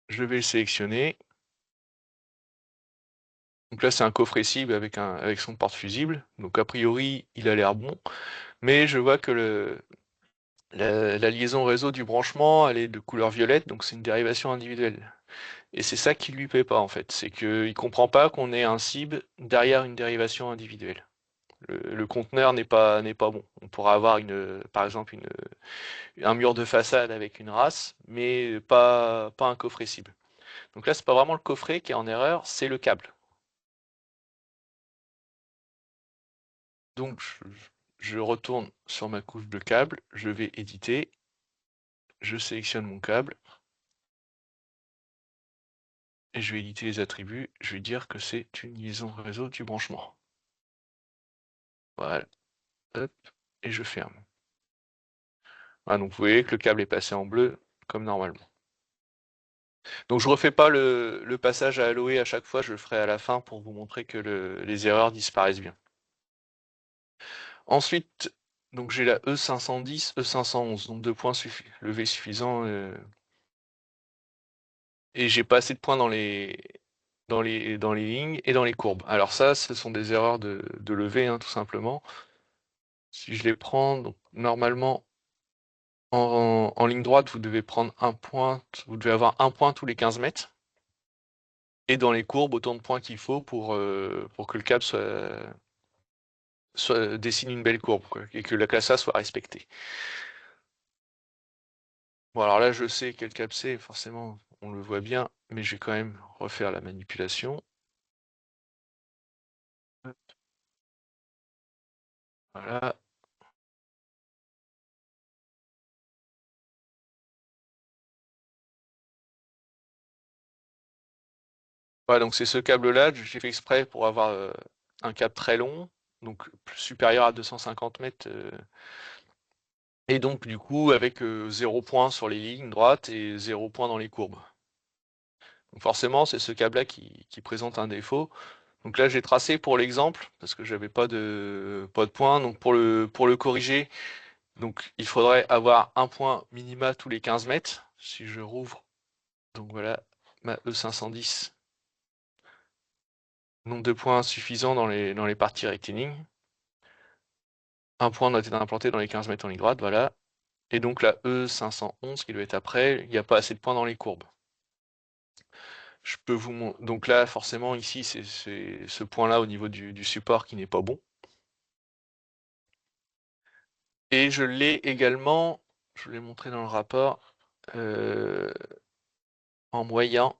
[SPEAKER 3] Je vais le sélectionner. Donc là, c'est un coffret cible avec son porte-fusible. Donc a priori, il a l'air bon. Mais je vois que la liaison réseau du branchement, elle est de couleur violette, donc c'est une dérivation individuelle. Et c'est ça qui lui plaît pas en fait. C'est qu'il comprend pas qu'on ait un cible derrière une dérivation individuelle. Le conteneur n'est pas bon. On pourra avoir par exemple un mur de façade avec une race, mais pas un coffret cible. Donc là, c'est pas vraiment le coffret qui est en erreur, c'est le câble. Donc je retourne sur ma couche de câble, je vais éditer, je sélectionne mon câble, et je vais éditer les attributs, je vais dire que c'est une liaison réseau du branchement. Voilà, hop, et je ferme. Voilà, donc vous voyez que le câble est passé en bleu, comme normalement. Donc je refais pas le passage à Aloe à chaque fois, je le ferai à la fin pour vous montrer que les erreurs disparaissent bien. Ensuite, donc j'ai la E510, E511, donc 2 points levé suffisant, et j'ai pas assez de points dans les lignes et dans les courbes. Alors ça, ce sont des erreurs de levée, hein, tout simplement. Si je les prends, donc normalement en ligne droite, vous devez prendre un point, vous devez avoir un point tous les 15 mètres. Et dans les courbes, autant de points qu'il faut pour que le câble dessine une belle courbe, quoi, et que la classe A soit respectée. Bon, alors là, je sais quel câble c'est, forcément, on le voit bien, mais je vais quand même refaire la manipulation. Voilà. Voilà, donc c'est ce câble-là, j'ai fait exprès pour avoir un câble très long, donc supérieur à 250 mètres, et donc du coup avec 0 point sur les lignes droites et 0 point dans les courbes. Donc forcément, c'est ce câble-là qui présente un défaut. Donc là, j'ai tracé pour l'exemple, parce que j'avais pas de point, donc pour le corriger, donc il faudrait avoir un point minima tous les 15 mètres. Si je rouvre, donc voilà, ma E510. Nombre de points suffisant dans les parties rectilignes. Un point doit être implanté dans les 15 mètres en ligne droite, voilà. Et donc la E511 qui doit être après, il n'y a pas assez de points dans les courbes. Je peux vous montrer. Donc là, forcément, ici, c'est ce point-là au niveau du support qui n'est pas bon. Et je l'ai également, je l'ai montré dans le rapport, en moyen.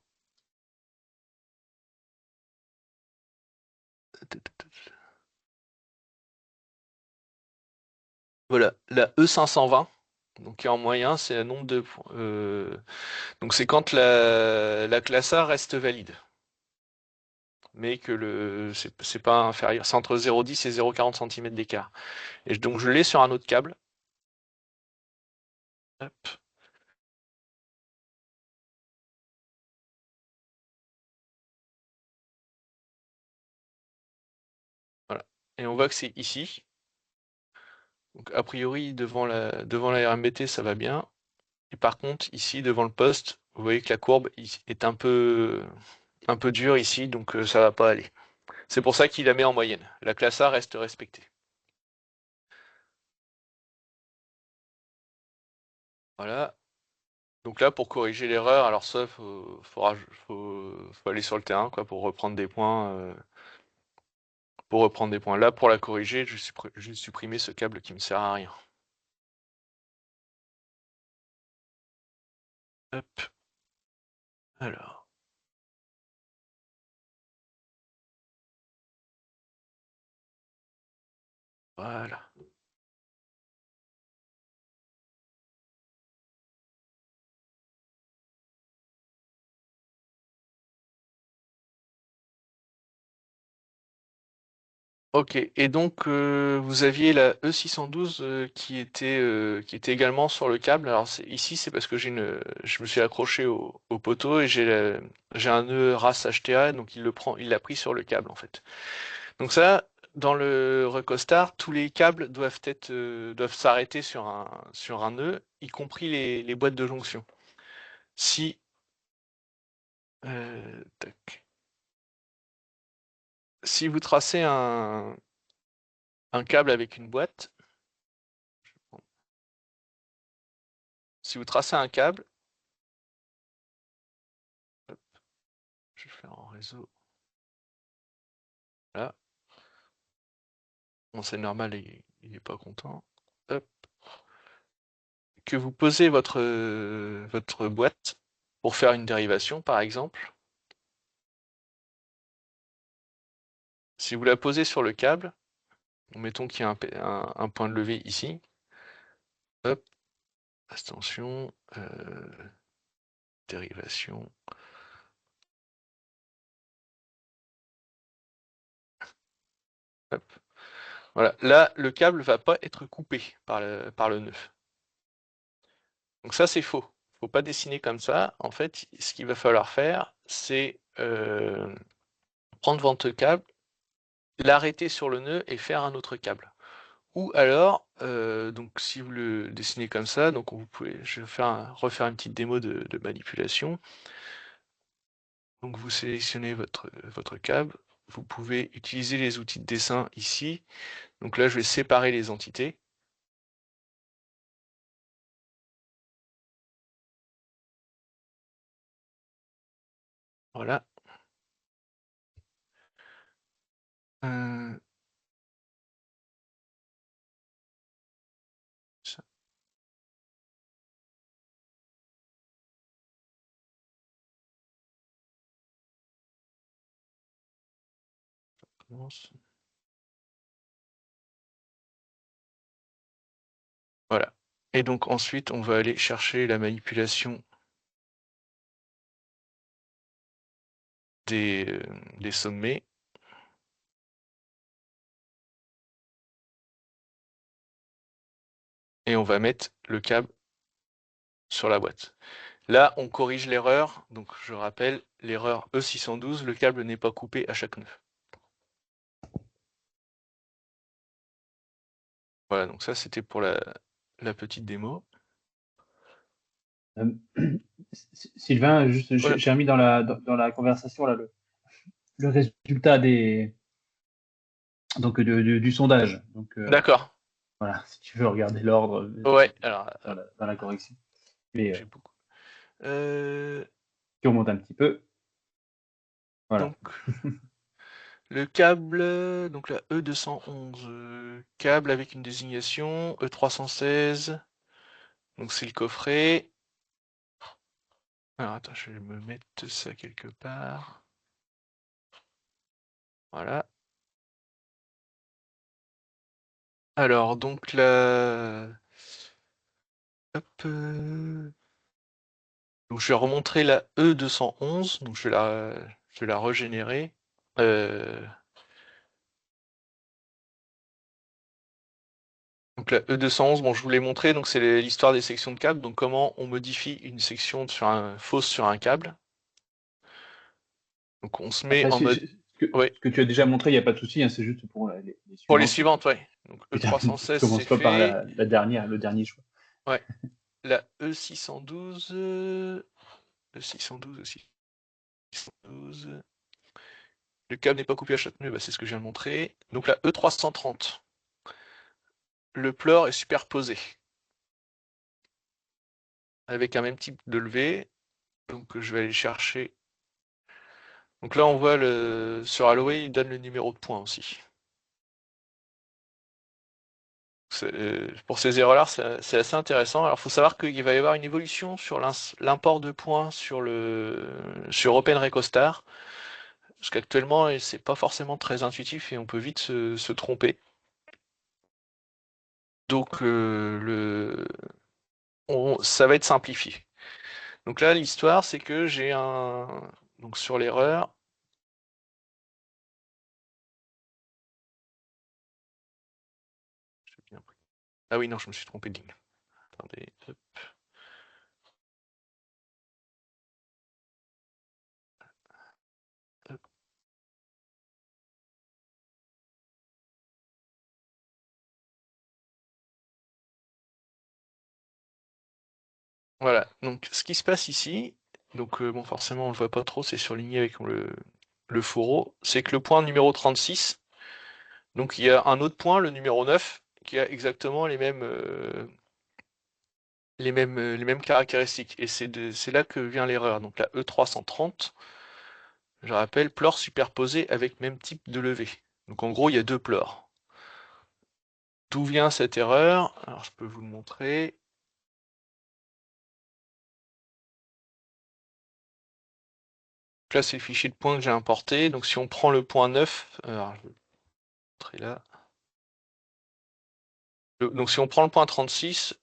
[SPEAKER 3] Voilà, la E520, donc qui est en moyen, c'est un nombre de points. Donc c'est quand la classe A reste valide. Mais que c'est pas inférieur, c'est entre 0,10 et 0,40 cm d'écart. Et donc je l'ai sur un autre câble. Hop. Voilà. Et on voit que c'est ici. Donc a priori devant la RMBT ça va bien. Et par contre ici devant le poste, vous voyez que la courbe est un peu dure ici, donc ça va pas aller. C'est pour ça qu'il la met en moyenne. La classe A reste respectée. Voilà. Donc là, pour corriger l'erreur, alors ça, faut aller sur le terrain, quoi, pour reprendre des points. Là, pour la corriger, je supprimer ce câble qui me sert à rien. Hop. Alors. Voilà. Ok, et donc vous aviez la E612 qui était également sur le câble. Alors ici c'est parce que je me suis accroché au poteau et j'ai un nœud RAS HTA, donc il l'a pris sur le câble en fait. Donc ça, dans le Recostar, tous les câbles doivent s'arrêter sur un nœud, y compris les boîtes de jonction. Si tac. Si vous tracez un câble avec une boîte, si vous tracez un câble, hop, je vais faire en réseau. Là. Bon, c'est normal, il est pas content. Hop. Que vous posez votre boîte pour faire une dérivation, par exemple. Si vous la posez sur le câble, mettons qu'il y a un point de levée ici. Hop. Attention. Dérivation. Hop. Voilà. Là, le câble ne va pas être coupé par le nœud. Donc ça, c'est faux. Il ne faut pas dessiner comme ça. En fait, ce qu'il va falloir faire, c'est prendre votre câble, l'arrêter sur le nœud et faire un autre câble. Ou alors, donc si vous le dessinez comme ça, donc je vais refaire une petite démo de manipulation. Donc vous sélectionnez votre câble. Vous pouvez utiliser les outils de dessin ici. Donc là, je vais séparer les entités. Voilà. Ça commence. Voilà. Et donc ensuite, on va aller chercher la manipulation des sommets. Et on va mettre le câble sur la boîte. Là, on corrige l'erreur. Donc je rappelle, l'erreur E612, le câble n'est pas coupé à chaque nœud. Voilà, donc ça c'était pour la petite démo.
[SPEAKER 1] Sylvain, juste,
[SPEAKER 3] Ouais.
[SPEAKER 1] j'ai remis dans la conversation là, le résultat du sondage. Donc,
[SPEAKER 3] D'accord.
[SPEAKER 1] voilà, si tu veux regarder l'ordre
[SPEAKER 3] Ouais, alors
[SPEAKER 1] dans la correction. Mais
[SPEAKER 3] j'ai beaucoup. Euh,
[SPEAKER 1] tu remontes un petit peu. Voilà.
[SPEAKER 3] donc le câble, donc la E211, câble avec une désignation E316. Donc c'est le coffret. Alors attends, je vais me mettre ça quelque part. Voilà. Alors donc hop, donc je vais remontrer la E211, donc je vais la régénérer. Donc la E211, bon je vous l'ai montré, donc c'est l'histoire des sections de câbles, donc comment on modifie une section fausse sur un câble. Donc on se met
[SPEAKER 1] Après,
[SPEAKER 3] en mode. Ouais.
[SPEAKER 1] ce que tu as déjà montré, il n'y a pas de souci, hein, c'est juste pour les
[SPEAKER 3] Pour les
[SPEAKER 1] suivantes.
[SPEAKER 3] suivantes, ouais. Donc E316
[SPEAKER 1] Commence
[SPEAKER 3] c'est
[SPEAKER 1] pas par
[SPEAKER 3] fait.
[SPEAKER 1] la dernière, le dernier choix.
[SPEAKER 3] Ouais. La E612. E612 aussi. Le câble n'est pas coupé à chaque nœud, bah, c'est ce que je viens de montrer. Donc la E330. Le pleur est superposé. avec un même type de levée. Donc je vais aller chercher. Donc là on voit sur Alloway, il donne le numéro de point aussi. Pour ces erreurs-là, c'est assez intéressant. Alors il faut savoir qu'il va y avoir une évolution sur l'import de points sur Open Recostar. Parce qu'actuellement, c'est pas forcément très intuitif et on peut vite se tromper. Donc ça va être simplifié. Donc là, l'histoire, c'est que j'ai donc sur l'erreur. Ah oui, non, je me suis trompé de ligne. Attendez. Hop. Hop. Voilà, donc ce qui se passe ici, donc bon, forcément on le voit pas trop, c'est surligné avec le fourreau, c'est que le point numéro 36, donc il y a un autre point, le numéro 9, qui a exactement les mêmes caractéristiques. Et c'est là que vient l'erreur. Donc la E330, je rappelle, pleurs superposés avec même type de levée. Donc en gros, il y a deux pleurs. D'où vient cette erreur? Alors je peux vous le montrer. Donc là, c'est le fichier de points que j'ai importé. Donc si on prend le point 9, alors je vais vous montrer là. Donc si on prend le point 36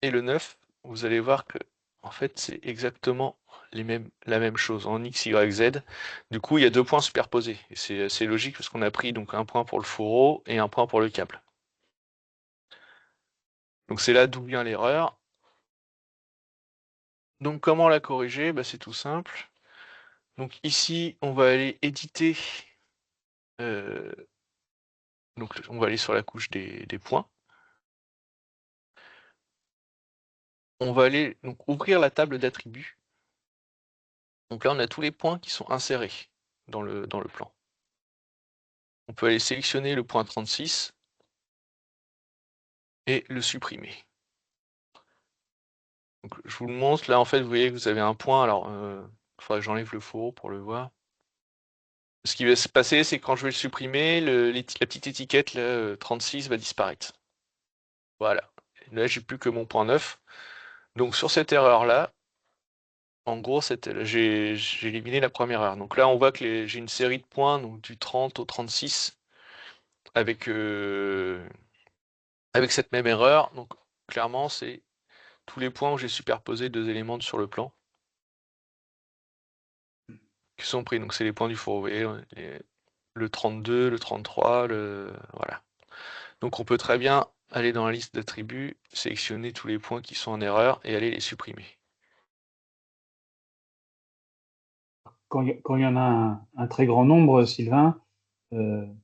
[SPEAKER 3] et le 9, vous allez voir que en fait c'est exactement la même chose en X, Y, Z. Du coup, il y a deux points superposés. Et c'est logique parce qu'on a pris donc un point pour le fourreau et un point pour le câble. Donc c'est là d'où vient l'erreur. Donc comment la corriger? Bah, c'est tout simple. Donc ici, on va aller éditer. Donc on va aller sur la couche des points. On va aller donc ouvrir la table d'attributs. Donc là, on a tous les points qui sont insérés dans le plan. On peut aller sélectionner le point 36 et le supprimer. Donc, je vous le montre, là en fait vous voyez que vous avez un point, alors il faudrait que j'enlève le fourreau pour le voir. Ce qui va se passer, c'est que quand je vais le supprimer, la petite étiquette là, 36 va disparaître. Voilà. Là j'ai plus que mon point 9. Donc sur cette erreur-là, en gros j'ai éliminé la première erreur. Donc là on voit que j'ai une série de points, donc du 30 au 36, avec cette même erreur. Donc clairement c'est tous les points où j'ai superposé deux éléments sur le plan qui sont pris. Donc c'est les points du fourreau, vous voyez, le 32, le 33, voilà. Donc on peut très bien aller dans la liste d'attributs, sélectionner tous les points qui sont en erreur et aller les supprimer.
[SPEAKER 1] Quand il y en a un très grand nombre, Sylvain, peut-être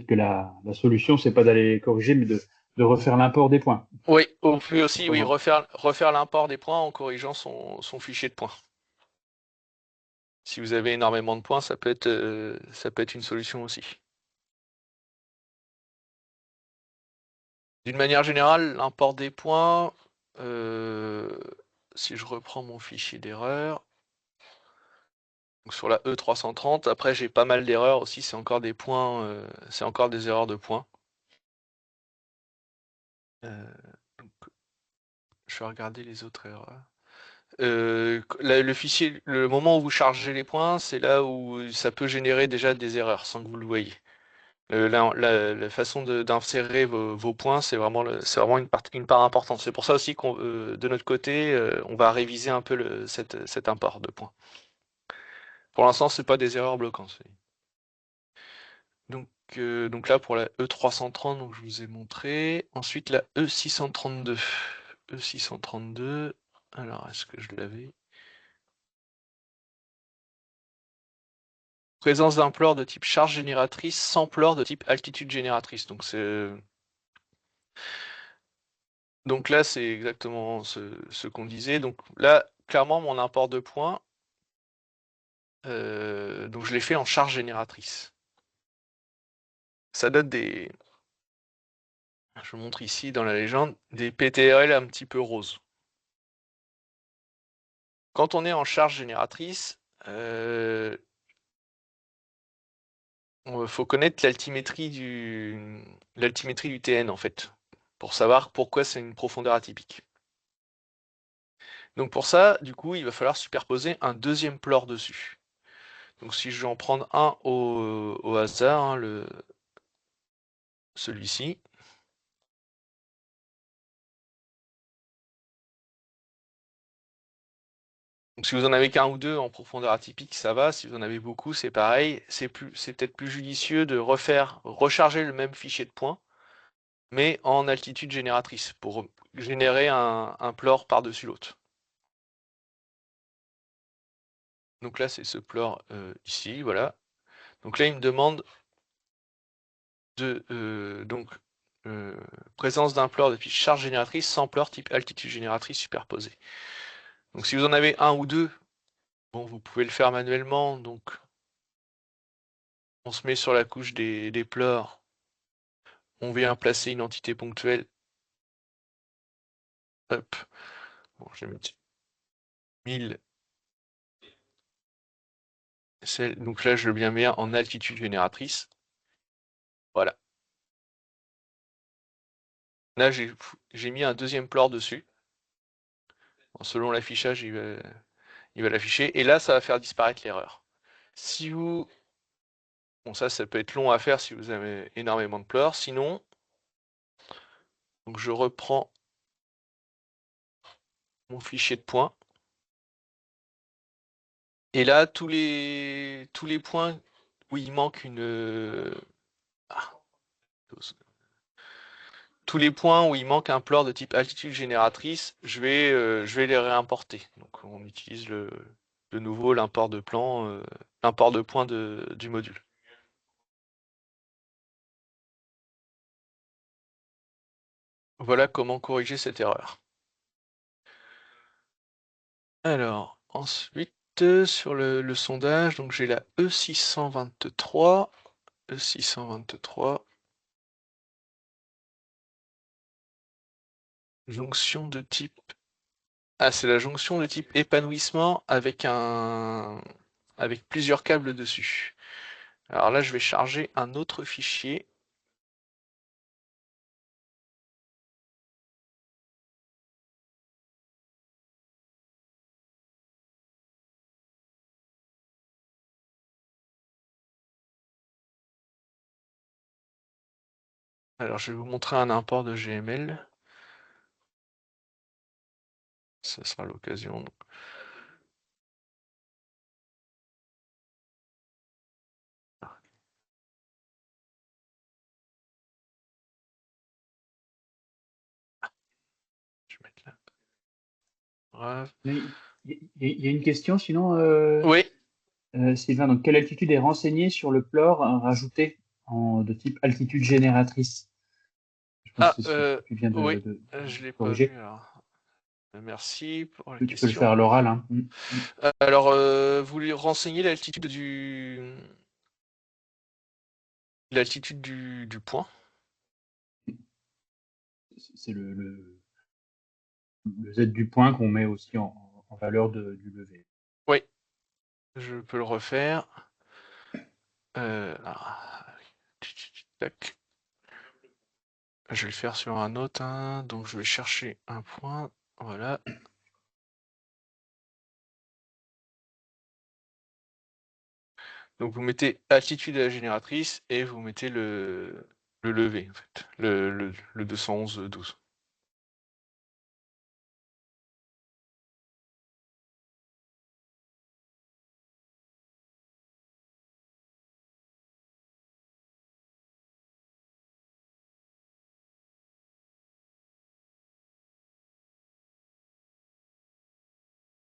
[SPEAKER 1] que la solution, c'est pas d'aller corriger, mais de refaire l'import des points.
[SPEAKER 3] Oui, on peut aussi refaire l'import des points en corrigeant son fichier de points. Si vous avez énormément de points, ça peut être une solution aussi. D'une manière générale, l'import des points, si je reprends mon fichier d'erreur, sur la E330, après j'ai pas mal d'erreurs aussi, c'est encore des points, c'est encore des erreurs de points. Donc, je vais regarder les autres erreurs. Le fichier, le moment où vous chargez les points, c'est là où ça peut générer déjà des erreurs sans que vous le voyez. La façon d'insérer vos points, c'est vraiment une part importante. C'est pour ça aussi qu'on, de notre côté, on va réviser un peu cet import de points. Pour l'instant, c'est pas des erreurs bloquantes. Donc là, pour la E330, donc je vous ai montré. Ensuite, la E632. E632, alors, est-ce que je l'avais? Présence d'un pleur de type charge génératrice sans pleur de type altitude génératrice. Donc là, c'est exactement ce qu'on disait. Donc là, clairement, mon import de points, donc je l'ai fait en charge génératrice. Ça donne je montre ici dans la légende des PTRL un petit peu roses. Quand on est en charge génératrice, il faut connaître l'altimétrie du TN en fait, pour savoir pourquoi c'est une profondeur atypique. Donc pour ça, du coup, il va falloir superposer un deuxième plore dessus. Donc si je vais en prendre un au hasard, hein, celui-ci. Donc si vous en avez qu'un ou deux en profondeur atypique, ça va. Si vous en avez beaucoup, c'est pareil. C'est peut-être plus judicieux de recharger le même fichier de points, mais en altitude génératrice, pour générer un plore par-dessus l'autre. Donc là, c'est ce plore ici, voilà. Donc là, il me demande de présence d'un plore depuis charge génératrice sans plore type altitude génératrice superposé. Donc si vous en avez un ou deux, bon, vous pouvez le faire manuellement. Donc on se met sur la couche des plores. On vient placer une entité ponctuelle. Hop. Bon, je vais mettre 1000. Donc là, je le viens bien en altitude génératrice. Voilà. Là, j'ai mis un deuxième plore dessus. Selon l'affichage, il va l'afficher. Et là, ça va faire disparaître l'erreur. Si vous... Bon, ça peut être long à faire si vous avez énormément de pleurs. Sinon, donc je reprends mon fichier de points. Et là, tous les points où il manque tous les points où il manque un plore de type altitude génératrice, je vais les réimporter. Donc on utilise de nouveau l'import de plan, l'import de points du module. Voilà comment corriger cette erreur. Alors, ensuite, sur le sondage, donc j'ai la E623. E623. Jonction de type... Ah, c'est la jonction de type épanouissement avec plusieurs câbles dessus. Alors là, je vais charger un autre fichier. Alors, je vais vous montrer un import de GML. Ça sera l'occasion. Je vais mettre là. Bref.
[SPEAKER 1] Il y a une question, sinon,
[SPEAKER 3] Oui.
[SPEAKER 1] Sylvain. Donc, quelle altitude est renseignée sur le plore rajouté de type altitude génératrice? Je pense que c'est ce que tu viens
[SPEAKER 3] oui,
[SPEAKER 1] de
[SPEAKER 3] je l'ai pas
[SPEAKER 1] corriger.
[SPEAKER 3] vu. Alors. Merci pour la
[SPEAKER 1] Tu peux le
[SPEAKER 3] question.
[SPEAKER 1] faire à l'oral. Hein.
[SPEAKER 3] Alors, vous lui renseignez l'altitude du point.
[SPEAKER 1] C'est le Z du point qu'on met aussi en valeur du levé.
[SPEAKER 3] Oui, je peux le refaire. Tac. Je vais le faire sur un autre. Hein. Donc, je vais chercher un point. Voilà. Donc, vous mettez altitude de la génératrice et vous mettez le levé, en fait. Le 211-12.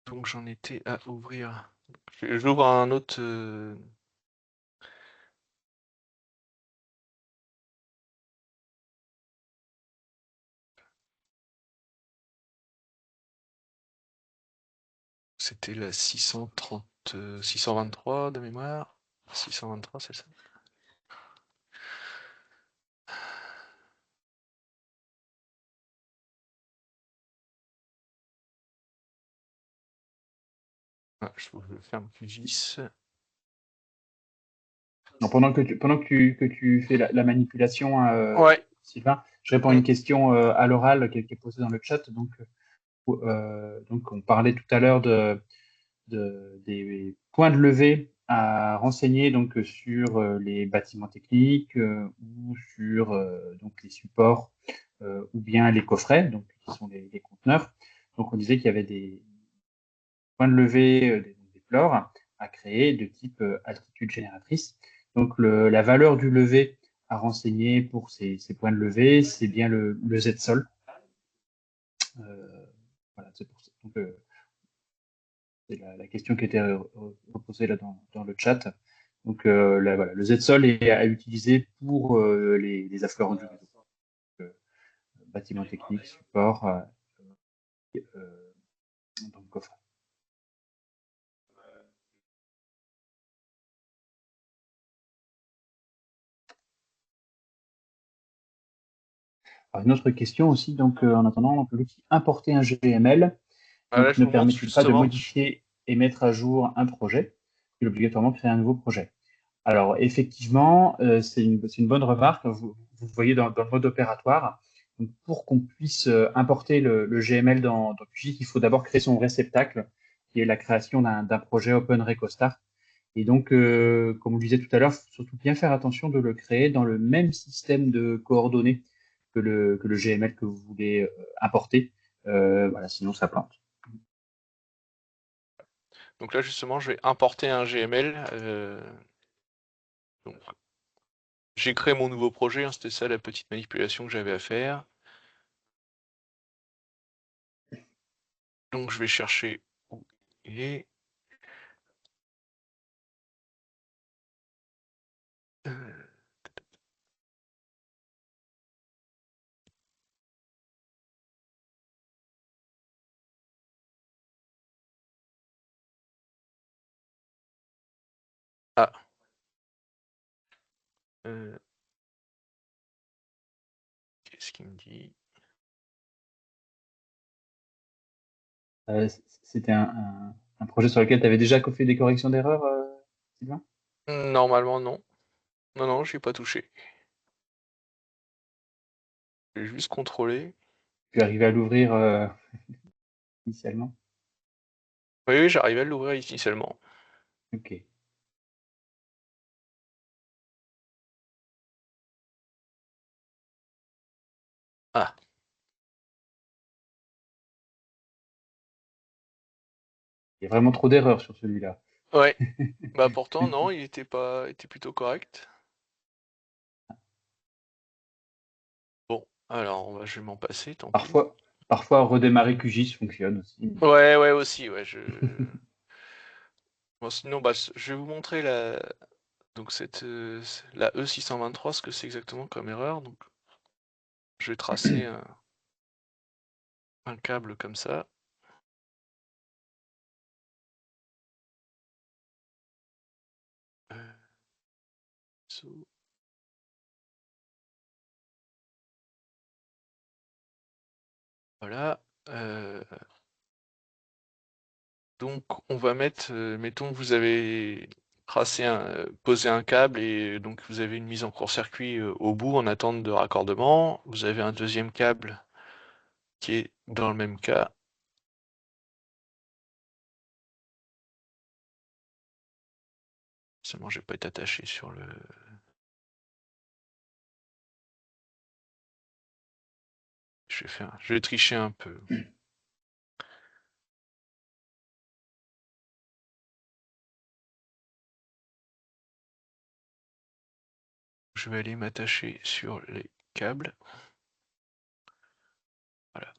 [SPEAKER 3] Donc, j'en étais à ouvrir. J'ouvre un autre. C'était la 623 de mémoire. 623, c'est ça. Ah, je ferme QGIS.
[SPEAKER 1] Donc, pendant que tu fais la manipulation,
[SPEAKER 3] Ouais.
[SPEAKER 1] Sylvain, je réponds à une question à l'oral qui est posée dans le chat. Donc, on parlait tout à l'heure des points de levée à renseigner donc sur les bâtiments techniques ou sur donc les supports ou bien les coffrets, donc qui sont les conteneurs. Donc, on disait qu'il y avait des points de levée, des pleurs à créer de type altitude génératrice. Donc, la valeur du levé à renseigner pour ces points de levée, c'est bien le Z-sol. Voilà, c'est pour ça. Donc, c'est la question qui était reposée là dans le chat. Donc, voilà, le Z-sol est à utiliser pour les affleurants du réseau. Bâtiment technique, support, donc coffre. Alors, une autre question aussi, donc en attendant, l'outil importer un GML donc, ne permet-il pas de modifier et mettre à jour un projet? Il obligatoirement créer un nouveau projet. Alors, effectivement, c'est une bonne remarque. Vous voyez dans le mode opératoire, donc, pour qu'on puisse importer le GML dans QGIS, il faut d'abord créer son réceptacle, qui est la création d'un projet Open Recostar. Et donc, comme vous le disiez tout à l'heure, il faut surtout bien faire attention de le créer dans le même système de coordonnées que le GML que vous voulez importer. Voilà, sinon ça plante.
[SPEAKER 3] Donc là, justement, je vais importer un GML. Donc, j'ai créé mon nouveau projet, hein, c'était ça la petite manipulation que j'avais à faire. Donc je vais chercher où il est. Ah. Qu'est-ce qu'il me dit?
[SPEAKER 1] C'était un projet sur lequel tu avais déjà fait des corrections d'erreurs, Sylvain?
[SPEAKER 3] Normalement, non. Non, non, j'ai pas touché. Je vais juste contrôler.
[SPEAKER 1] Tu es arrivé à l'ouvrir initialement?
[SPEAKER 3] Oui, oui, j'arrivais à l'ouvrir initialement.
[SPEAKER 1] Ok.
[SPEAKER 3] Ah.
[SPEAKER 1] Il y a vraiment trop d'erreurs sur celui-là.
[SPEAKER 3] Ouais. Bah pourtant, non, il était plutôt correct. Bon, alors je vais m'en passer, tant pis.
[SPEAKER 1] Parfois, redémarrer QGIS fonctionne aussi.
[SPEAKER 3] Ouais, ouais, aussi, ouais, Bon, sinon, bah, je vais vous montrer donc la E623, ce que c'est exactement comme erreur. Donc, je vais tracer un câble comme ça. Voilà. Donc, on va mettre, mettons que vous avez posé un câble et donc vous avez une mise en court-circuit au bout en attente de raccordement. Vous avez un deuxième câble qui est dans le même cas. Seulement, je vais pas être attaché sur le... Je vais tricher un peu. Je vais aller m'attacher sur les câbles. Voilà.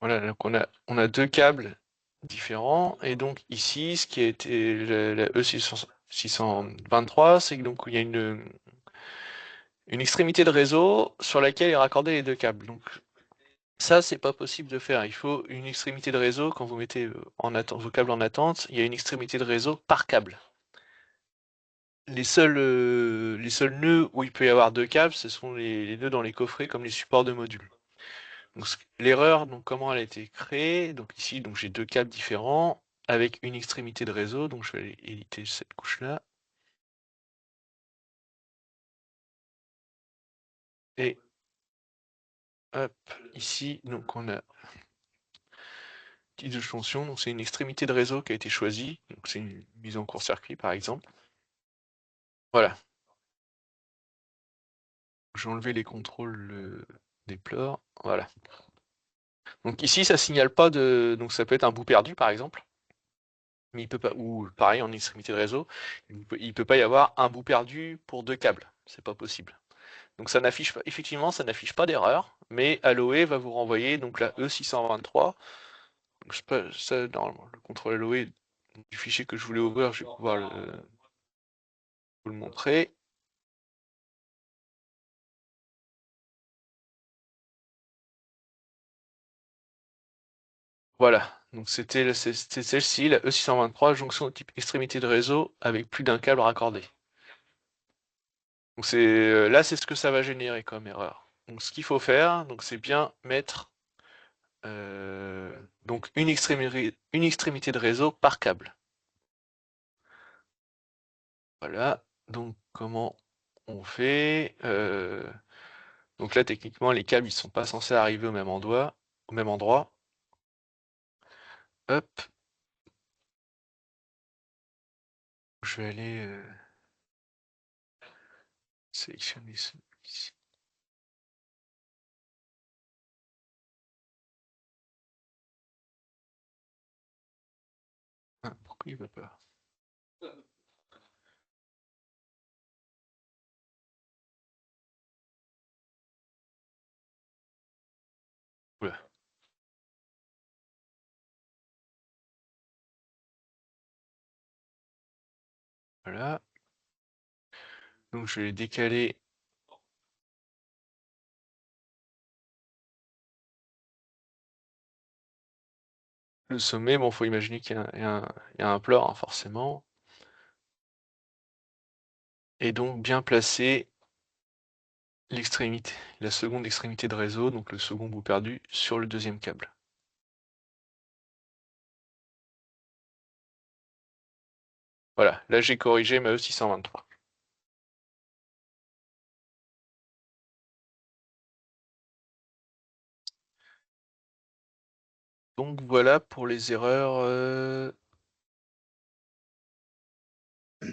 [SPEAKER 3] Voilà, donc on a deux câbles différents, et donc ici, ce qui a été la E623, c'est que donc il y a une extrémité de réseau sur laquelle est raccordé les deux câbles. Donc ça, c'est pas possible de faire. Il faut une extrémité de réseau quand vous mettez vos câbles en attente. Il y a une extrémité de réseau par câble. les seuls nœuds où il peut y avoir 2 câbles, ce sont les nœuds dans les coffrets comme les supports de modules. Donc l'erreur, donc comment elle a été créée, donc ici donc j'ai 2 câbles différents avec une extrémité de réseau, donc je vais aller éditer cette couche-là. Et hop, ici, donc on a petite extension, donc c'est une extrémité de réseau qui a été choisie, donc c'est une mise en court-circuit par exemple. Voilà. J'ai enlevé les contrôles des plores, voilà. Donc ici ça signale pas de. Donc ça peut être un bout perdu par exemple. Mais il peut pas. Ou pareil en extrémité de réseau, il peut pas y avoir un bout perdu pour 2 câbles. C'est pas possible. Donc ça n'affiche pas, effectivement, ça n'affiche pas d'erreur, mais Aloe va vous renvoyer donc la E623. Donc ça, normalement, le contrôle Aloe du fichier que je voulais ouvrir, je vais pouvoir vous le montrer. Voilà, donc c'était celle-ci, la E623, jonction type extrémité de réseau avec plus d'un câble raccordé. Donc là, c'est ce que ça va générer comme erreur. Donc ce qu'il faut faire, donc c'est bien mettre donc une extrémité de réseau par câble. Voilà, donc comment on fait donc là, techniquement, les câbles, ils sont pas censés arriver au même endroit. Hop. Je vais aller sélectionner celui-ci. Ah, pourquoi il veut pas? Oula. Voilà. Donc je vais décaler le sommet. Bon, faut imaginer qu'il y a un pleur, hein, forcément. Et donc bien placer l'extrémité, la seconde extrémité de réseau, donc le second bout perdu, sur le deuxième câble. Voilà, là j'ai corrigé ma E623. Donc voilà pour les erreurs. Je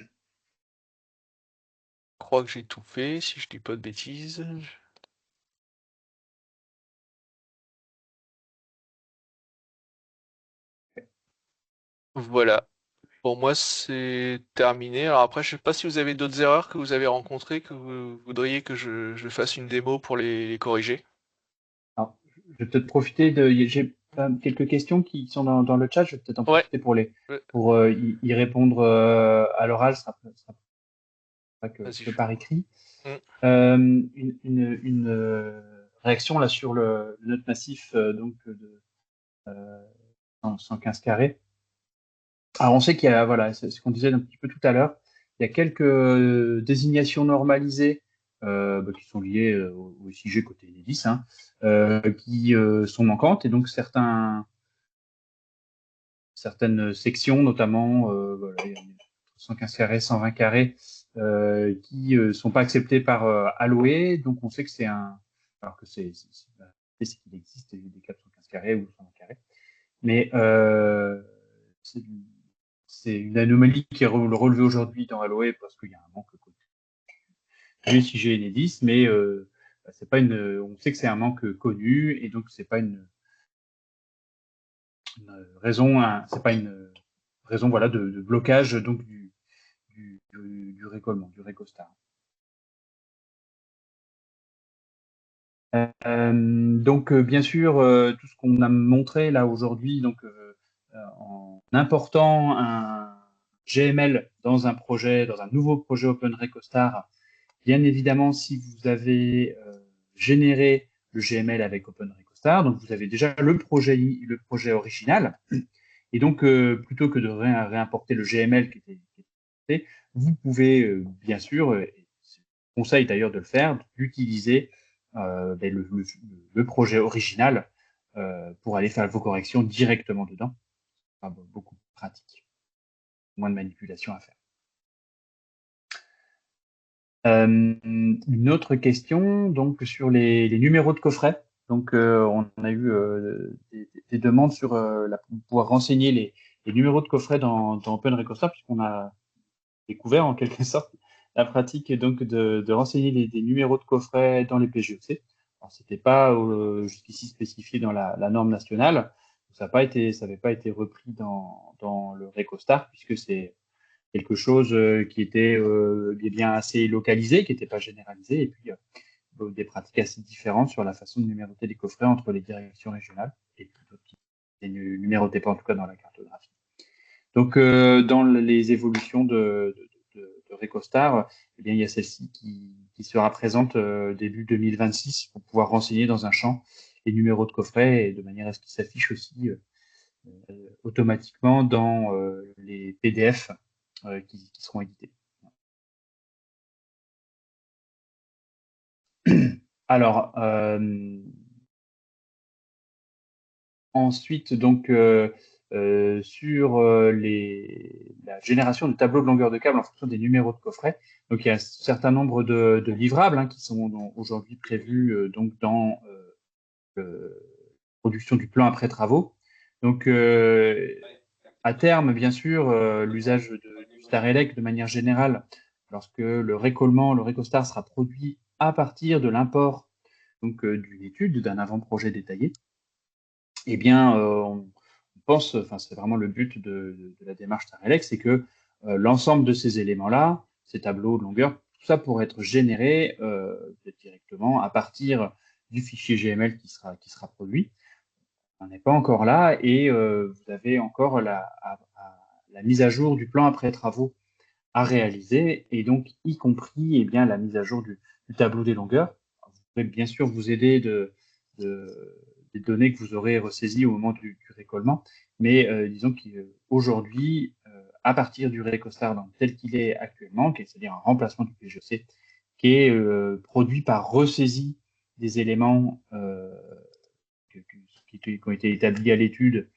[SPEAKER 3] crois que j'ai tout fait, si je dis pas de bêtises. Voilà. Pour moi, c'est terminé. Alors après, je sais pas si vous avez d'autres erreurs que vous avez rencontrées, que vous voudriez que je fasse une démo pour les corriger.
[SPEAKER 1] Alors, je vais peut-être profiter j'ai quelques questions qui sont dans le chat. Je vais peut-être en
[SPEAKER 3] Ouais.
[SPEAKER 1] profiter pour y répondre à l'oral, ce sera pas que par écrit. Une réaction là sur le note massif donc de 115 carrés. Alors on sait qu'il y a, voilà, c'est ce qu'on disait un petit peu tout à l'heure, il y a quelques désignations normalisées qui sont liées au SIG côté Enedis, hein, qui sont manquantes, et donc certaines sections, notamment voilà, 115 carrés, 120 carrés, qui sont pas acceptées par Aloe, donc on sait que c'est alors que c'est qu'il existe des câbles 115 carrés ou 120 carrés, mais c'est une anomalie qui est relevée aujourd'hui dans Aloe parce qu'il y a un manque côté SIG Enedis, mais c'est pas on sait que c'est un manque connu, et donc c'est pas une raison, c'est pas une raison voilà de blocage donc du récollement, du récostar. Donc bien sûr tout ce qu'on a montré là aujourd'hui, donc en important un GML dans un nouveau projet OpenRecostar, bien évidemment, si vous avez généré le GML avec OpenRecostar, donc vous avez déjà le projet original, et donc plutôt que de réimporter le GML qui était vous pouvez bien sûr, je conseille d'ailleurs de le faire, d'utiliser le projet original pour aller faire vos corrections directement dedans. Ce sera beaucoup plus pratique. Moins de manipulation à faire. Une autre question donc sur les numéros de coffret. Donc on a eu des demandes sur pour pouvoir renseigner les numéros de coffret dans OpenRecoStar, puisqu'on a découvert en quelque sorte la pratique donc de renseigner des numéros de coffret dans les PGEC. Alors c'était pas jusqu'ici spécifié dans la norme nationale, ça n'avait pas été repris dans le RecoStar, puisque c'est quelque chose qui était bien assez localisé, qui n'était pas généralisé, et puis des pratiques assez différentes sur la façon de numéroter les coffrets entre les directions régionales, et puis d'autres qui ne numérotaient pas en tout cas dans la cartographie. Donc dans les évolutions de RecoStar, eh bien, il y a celle-ci qui sera présente début 2026 pour pouvoir renseigner dans un champ les numéros de coffret, et de manière à ce qu'ils s'affichent aussi automatiquement dans les PDF qui seront édités. Alors, ensuite, donc, sur la génération de tableaux de longueur de câble en fonction des numéros de coffret, donc il y a un certain nombre de livrables qui sont aujourd'hui prévus donc dans production du plan après travaux. Donc, à terme, bien sûr, l'usage du StarElec de manière générale, lorsque le récollement, le RecoStar sera produit à partir de l'import donc d'une étude, d'un avant-projet détaillé, eh bien, on pense, enfin, c'est vraiment le but de la démarche StarElec, c'est que l'ensemble de ces éléments-là, ces tableaux de longueur, tout ça pourrait être généré directement à partir du fichier GML qui sera produit. On n'est pas encore là, et vous avez encore la mise à jour du plan après travaux à réaliser, et donc y compris bien, la mise à jour du tableau des longueurs. Vous pouvez bien sûr vous aider des données que vous aurez ressaisies au moment du récollement, mais disons qu'aujourd'hui, à partir du RecoStar tel qu'il est actuellement, c'est-à-dire un remplacement du PGEC, qui est produit par ressaisie des éléments qui ont été établis à l'étude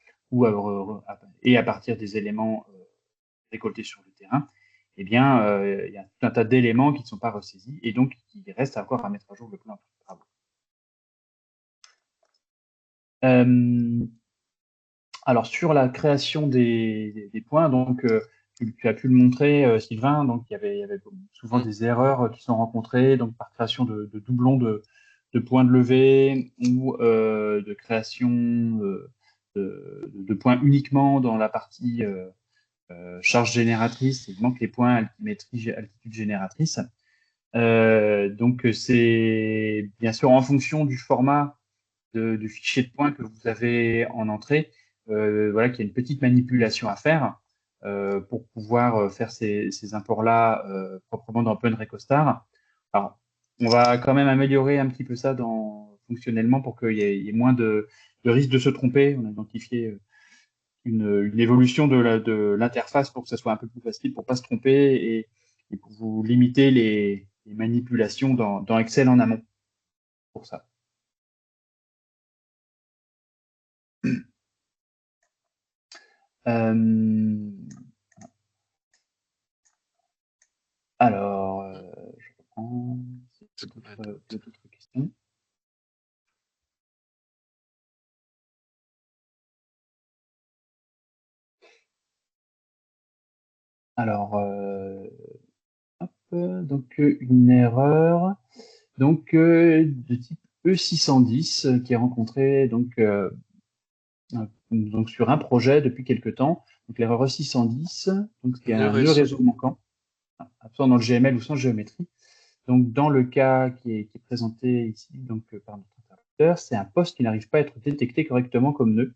[SPEAKER 1] et à partir des éléments récoltés sur le terrain, eh bien, il y a tout un tas d'éléments qui ne sont pas ressaisis et donc qui restent encore à mettre à jour le plan de travaux. Alors, sur la création des points, donc, tu as pu le montrer, Sylvain, donc il y avait souvent des erreurs qui sont rencontrées, donc par création de doublons de points de levée ou de création de points uniquement dans la partie charge génératrice. Il manque les points altimétrie, altitude génératrice. Donc, c'est bien sûr en fonction du format du fichier de points que vous avez en entrée, voilà, qu'il y a une petite manipulation à faire pour pouvoir faire ces imports-là proprement dans OpenRecoStar. Alors, on va quand même améliorer un petit peu ça fonctionnellement pour qu'il y ait moins de risque de se tromper. On a identifié une évolution de l'interface pour que ça soit un peu plus facile, pour ne pas se tromper et pour vous limiter les manipulations dans Excel en amont pour ça. Alors, je reprends d'autres questions. Alors, donc une erreur donc de type E610 qui est rencontrée donc sur un projet depuis quelque temps. Donc l'erreur E610, donc il y a un nœud réseau manquant, absent dans le GML ou sans géométrie. Donc dans le cas qui est présenté ici donc par notre interlocuteur, c'est un poste qui n'arrive pas à être détecté correctement comme nœud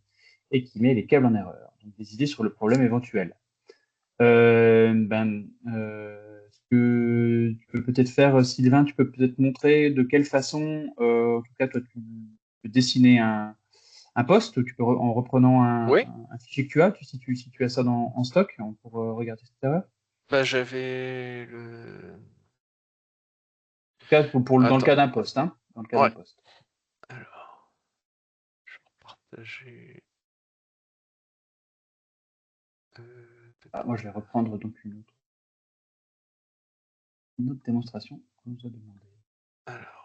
[SPEAKER 1] et qui met les câbles en erreur. Donc des idées sur le problème éventuel. Ce que tu peux peut-être faire, Sylvain, tu peux peut-être montrer de quelle façon, en tout cas, toi, tu peux dessiner un poste, tu peux en reprenant un fichier que tu as, si tu as ça en stock, pour regarder cette erreur.
[SPEAKER 3] Bah, j'avais le...
[SPEAKER 1] En tout cas, dans le
[SPEAKER 3] Attends.
[SPEAKER 1] cas d'un poste. Hein, dans le cas
[SPEAKER 3] Ouais.
[SPEAKER 1] d'un poste.
[SPEAKER 3] Alors, je vais partager.
[SPEAKER 1] Moi, je vais reprendre donc une autre démonstration qu'on nous a demandé.
[SPEAKER 3] Alors.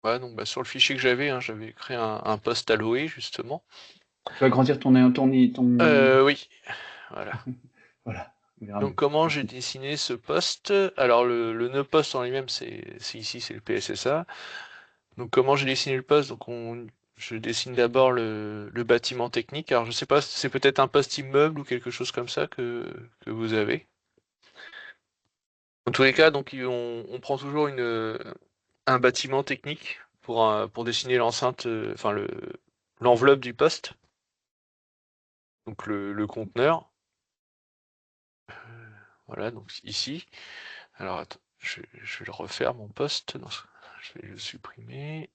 [SPEAKER 3] Ouais, donc bah, sur le fichier que j'avais, hein, j'avais créé un poste alloué, justement.
[SPEAKER 1] Tu vas agrandir ton...
[SPEAKER 3] Oui, voilà.
[SPEAKER 1] Voilà.
[SPEAKER 3] Donc comment j'ai dessiné ce poste? Alors le nœud poste en lui-même, c'est ici, c'est le PSSA. Donc comment j'ai dessiné le poste? Donc je dessine d'abord le bâtiment technique. Alors je sais pas, c'est peut-être un poste immeuble ou quelque chose comme ça que vous avez. En tous les cas, donc on prend toujours un bâtiment technique pour dessiner l'enceinte, enfin l'enveloppe du poste. Donc le conteneur. Voilà, donc ici. Alors attends, je vais le refaire mon poste. Non, je vais le supprimer.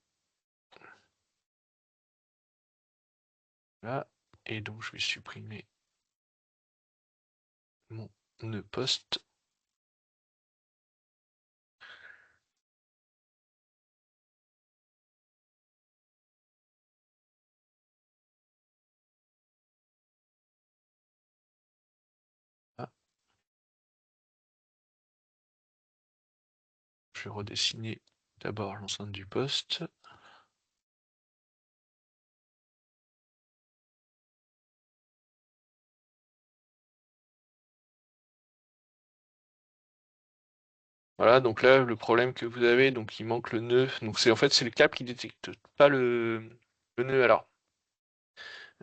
[SPEAKER 3] Là. Et donc je vais supprimer mon nœud poste. Là. Je vais redessiner d'abord l'enceinte du poste. Voilà, donc là, le problème que vous avez, donc il manque le nœud. Donc en fait, c'est le câble qui détecte pas le nœud. Alors,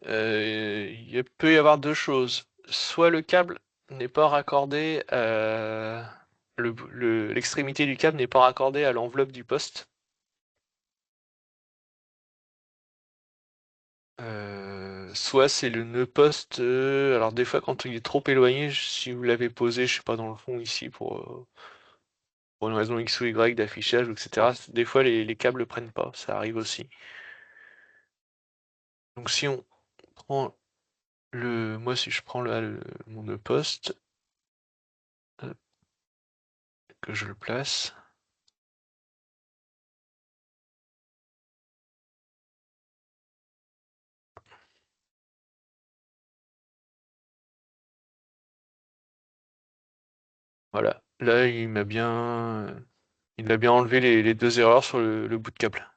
[SPEAKER 3] il peut y avoir deux choses. Soit le câble n'est pas raccordé, l'extrémité du câble n'est pas raccordée à l'enveloppe du poste. Soit c'est le nœud poste. Alors des fois, quand il est trop éloigné, si vous l'avez posé, je sais pas, dans le fond ici pour une raison X ou Y d'affichage, etc. Des fois, les câbles ne prennent pas, ça arrive aussi. Donc si on prend moi si je prends mon nœud poste, que je le place. Voilà, là il a bien enlevé les deux erreurs sur le bout de câble.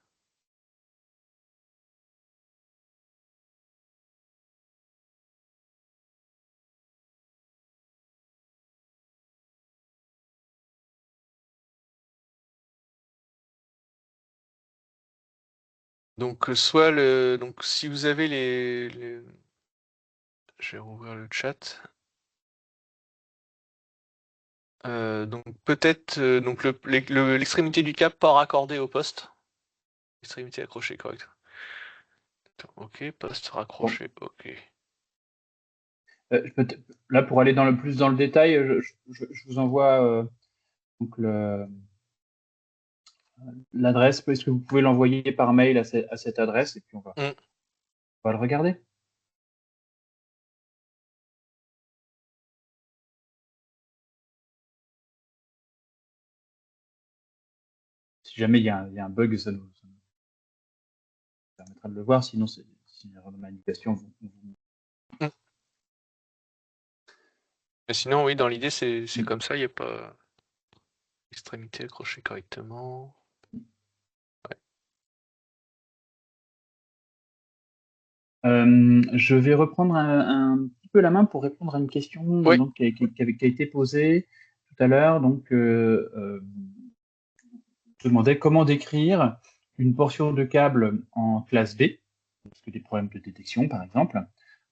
[SPEAKER 3] Donc soit donc si vous avez je vais rouvrir le chat. Donc peut-être donc l'extrémité du câble pas raccordée au poste. Extrémité accrochée, correct. Ok, poste raccroché, ok.
[SPEAKER 1] Là, pour aller plus dans le détail, je vous envoie donc l'adresse. Est-ce que vous pouvez l'envoyer par mail à cette adresse et puis on va le regarder. Si jamais il y a un bug, ça nous permettra de le voir. Sinon, c'est une erreur de manipulation.
[SPEAKER 3] Mais sinon, oui, dans l'idée, c'est comme ça, il n'y a pas extrémité accrochée correctement. Ouais.
[SPEAKER 1] Je vais reprendre un petit peu la main pour répondre à une question donc, qui a été posée tout à l'heure. Donc, je demandais comment décrire une portion de câble en classe B, parce que des problèmes de détection, par exemple,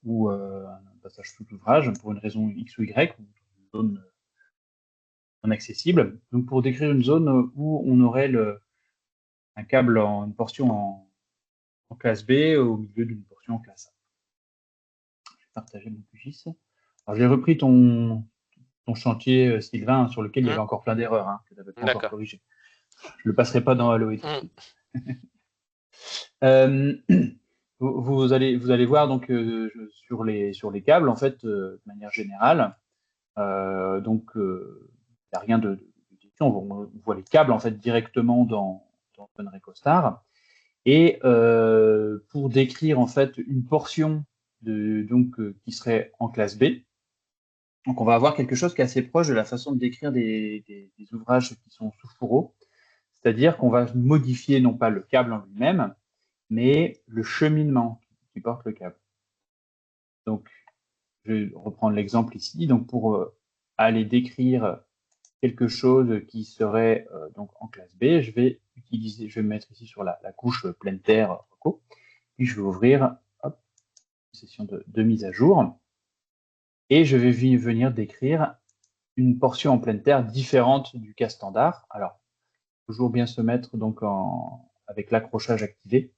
[SPEAKER 1] ou un passage sous l'ouvrage pour une raison X ou Y, ou une zone inaccessible. Donc, pour décrire une zone où on aurait un câble une portion en classe B au milieu d'une portion en classe A. partager mon QGIS. Alors, j'ai repris ton chantier, Sylvain, sur lequel il y avait encore plein d'erreurs que tu n'avais pas encore corrigées. Je ne le passerai pas dans Halo tout de suite. Vous allez voir donc sur les câbles, en fait, de manière générale. Donc, il n'y a rien de question. On voit les câbles en fait directement dans OpenRecostStar. Et pour décrire en fait une portion qui serait en classe B, donc on va avoir quelque chose qui est assez proche de la façon de décrire des ouvrages qui sont sous fourreau, c'est-à-dire qu'on va modifier non pas le câble en lui-même, mais le cheminement qui porte le câble. Donc, je vais reprendre l'exemple ici. Donc, pour aller décrire quelque chose qui serait donc en classe B, je vais me mettre ici sur la couche pleine terre Reco, puis je vais ouvrir une session de mise à jour, et je vais venir décrire une portion en pleine terre différente du cas standard. Alors, toujours bien se mettre donc avec l'accrochage activé.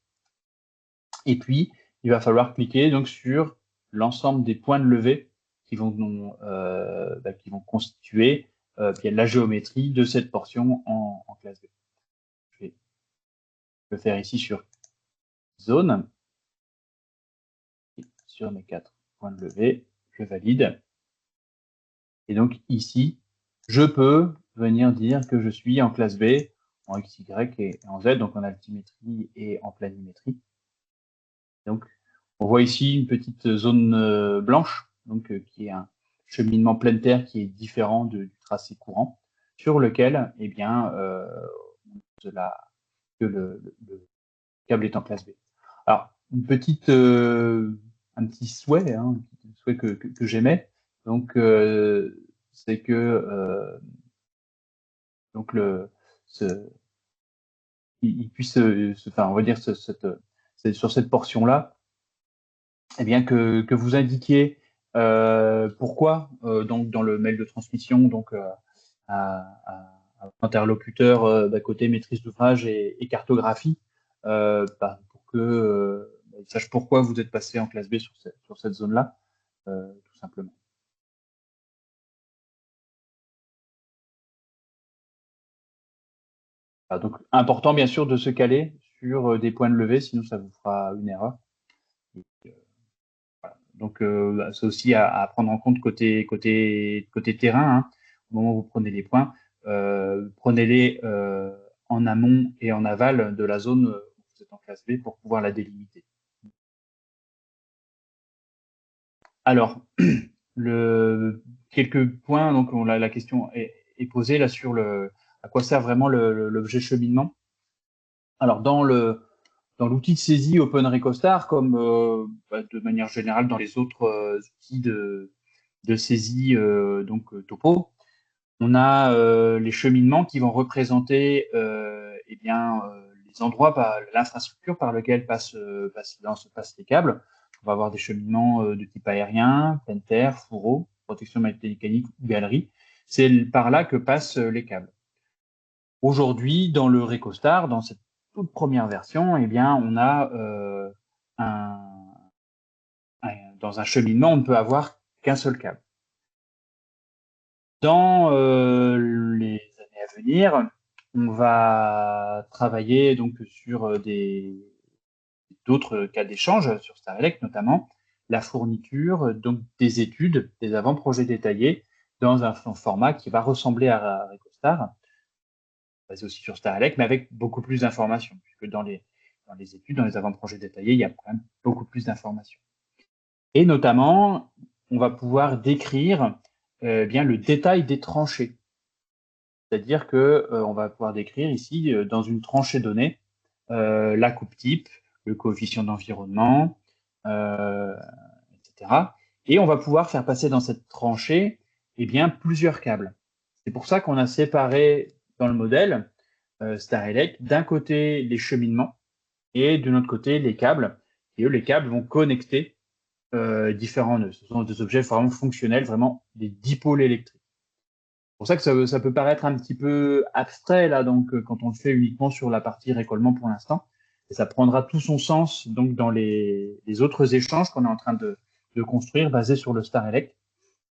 [SPEAKER 1] Et puis, il va falloir cliquer donc sur l'ensemble des points de levée qui vont constituer la géométrie de cette portion en classe B. Je vais le faire ici sur zone. Et sur mes 4 points de levée, je valide. Et donc ici, je peux venir dire que je suis en classe B, en X, Y et en Z, donc en altimétrie et en planimétrie. Donc, on voit ici une petite zone blanche, donc qui est un cheminement pleine terre qui est différent du tracé courant, sur lequel, eh bien, que le câble est en classe B. Alors, un petit souhait, un souhait que j'aimais, donc c'est que donc il puisse, on va dire sur cette portion-là, eh bien que vous indiquiez pourquoi donc dans le mail de transmission donc à interlocuteur d'à côté maîtrise d'ouvrage et cartographie pour que il sache pourquoi vous êtes passé en classe B sur cette zone-là, tout simplement. Donc important bien sûr de se caler sur des points de levée, sinon ça vous fera une erreur. Voilà. Donc c'est aussi à prendre en compte côté terrain. Au moment où vous prenez les points, prenez-les en amont et en aval de la zone où vous êtes en classe B pour pouvoir la délimiter. Alors, quelques points, donc la question est posée là sur à quoi sert vraiment l'objet cheminement. Alors, dans l'outil de saisie OpenRecostStar, comme de manière générale dans les autres outils de saisie topo, on a les cheminements qui vont représenter les endroits, l'infrastructure par lequel passent les câbles. On va avoir des cheminements de type aérien, pleine terre, fourreau, protection mécanique ou galerie. C'est par là que passent les câbles. Aujourd'hui, dans le Recostar, dans cette toute première version, eh bien, on a dans un cheminement, on ne peut avoir qu'un seul câble. Dans les années à venir, on va travailler donc sur d'autres cas d'échange sur Star Elect, notamment la fourniture donc des études, des avant-projets détaillés dans un format qui va ressembler à Recostar, basé aussi sur Star Elect, mais avec beaucoup plus d'informations, puisque dans les études, dans les avant-projets détaillés, il y a quand même beaucoup plus d'informations. Et notamment, on va pouvoir décrire bien le détail des tranchées. C'est-à-dire que on va pouvoir décrire ici, dans une tranchée donnée, la coupe type, le coefficient d'environnement, etc. Et on va pouvoir faire passer dans cette tranchée plusieurs câbles. C'est pour ça qu'on a séparé dans le modèle Star Elect, d'un côté les cheminements et de l'autre côté les câbles. Et eux, les câbles vont connecter différents nœuds. Ce sont des objets vraiment fonctionnels, vraiment des dipôles électriques. C'est pour ça que ça peut paraître un petit peu abstrait là, donc quand on le fait uniquement sur la partie récollement pour l'instant. Et ça prendra tout son sens donc dans les autres échanges qu'on est en train de construire basés sur le Star Elect,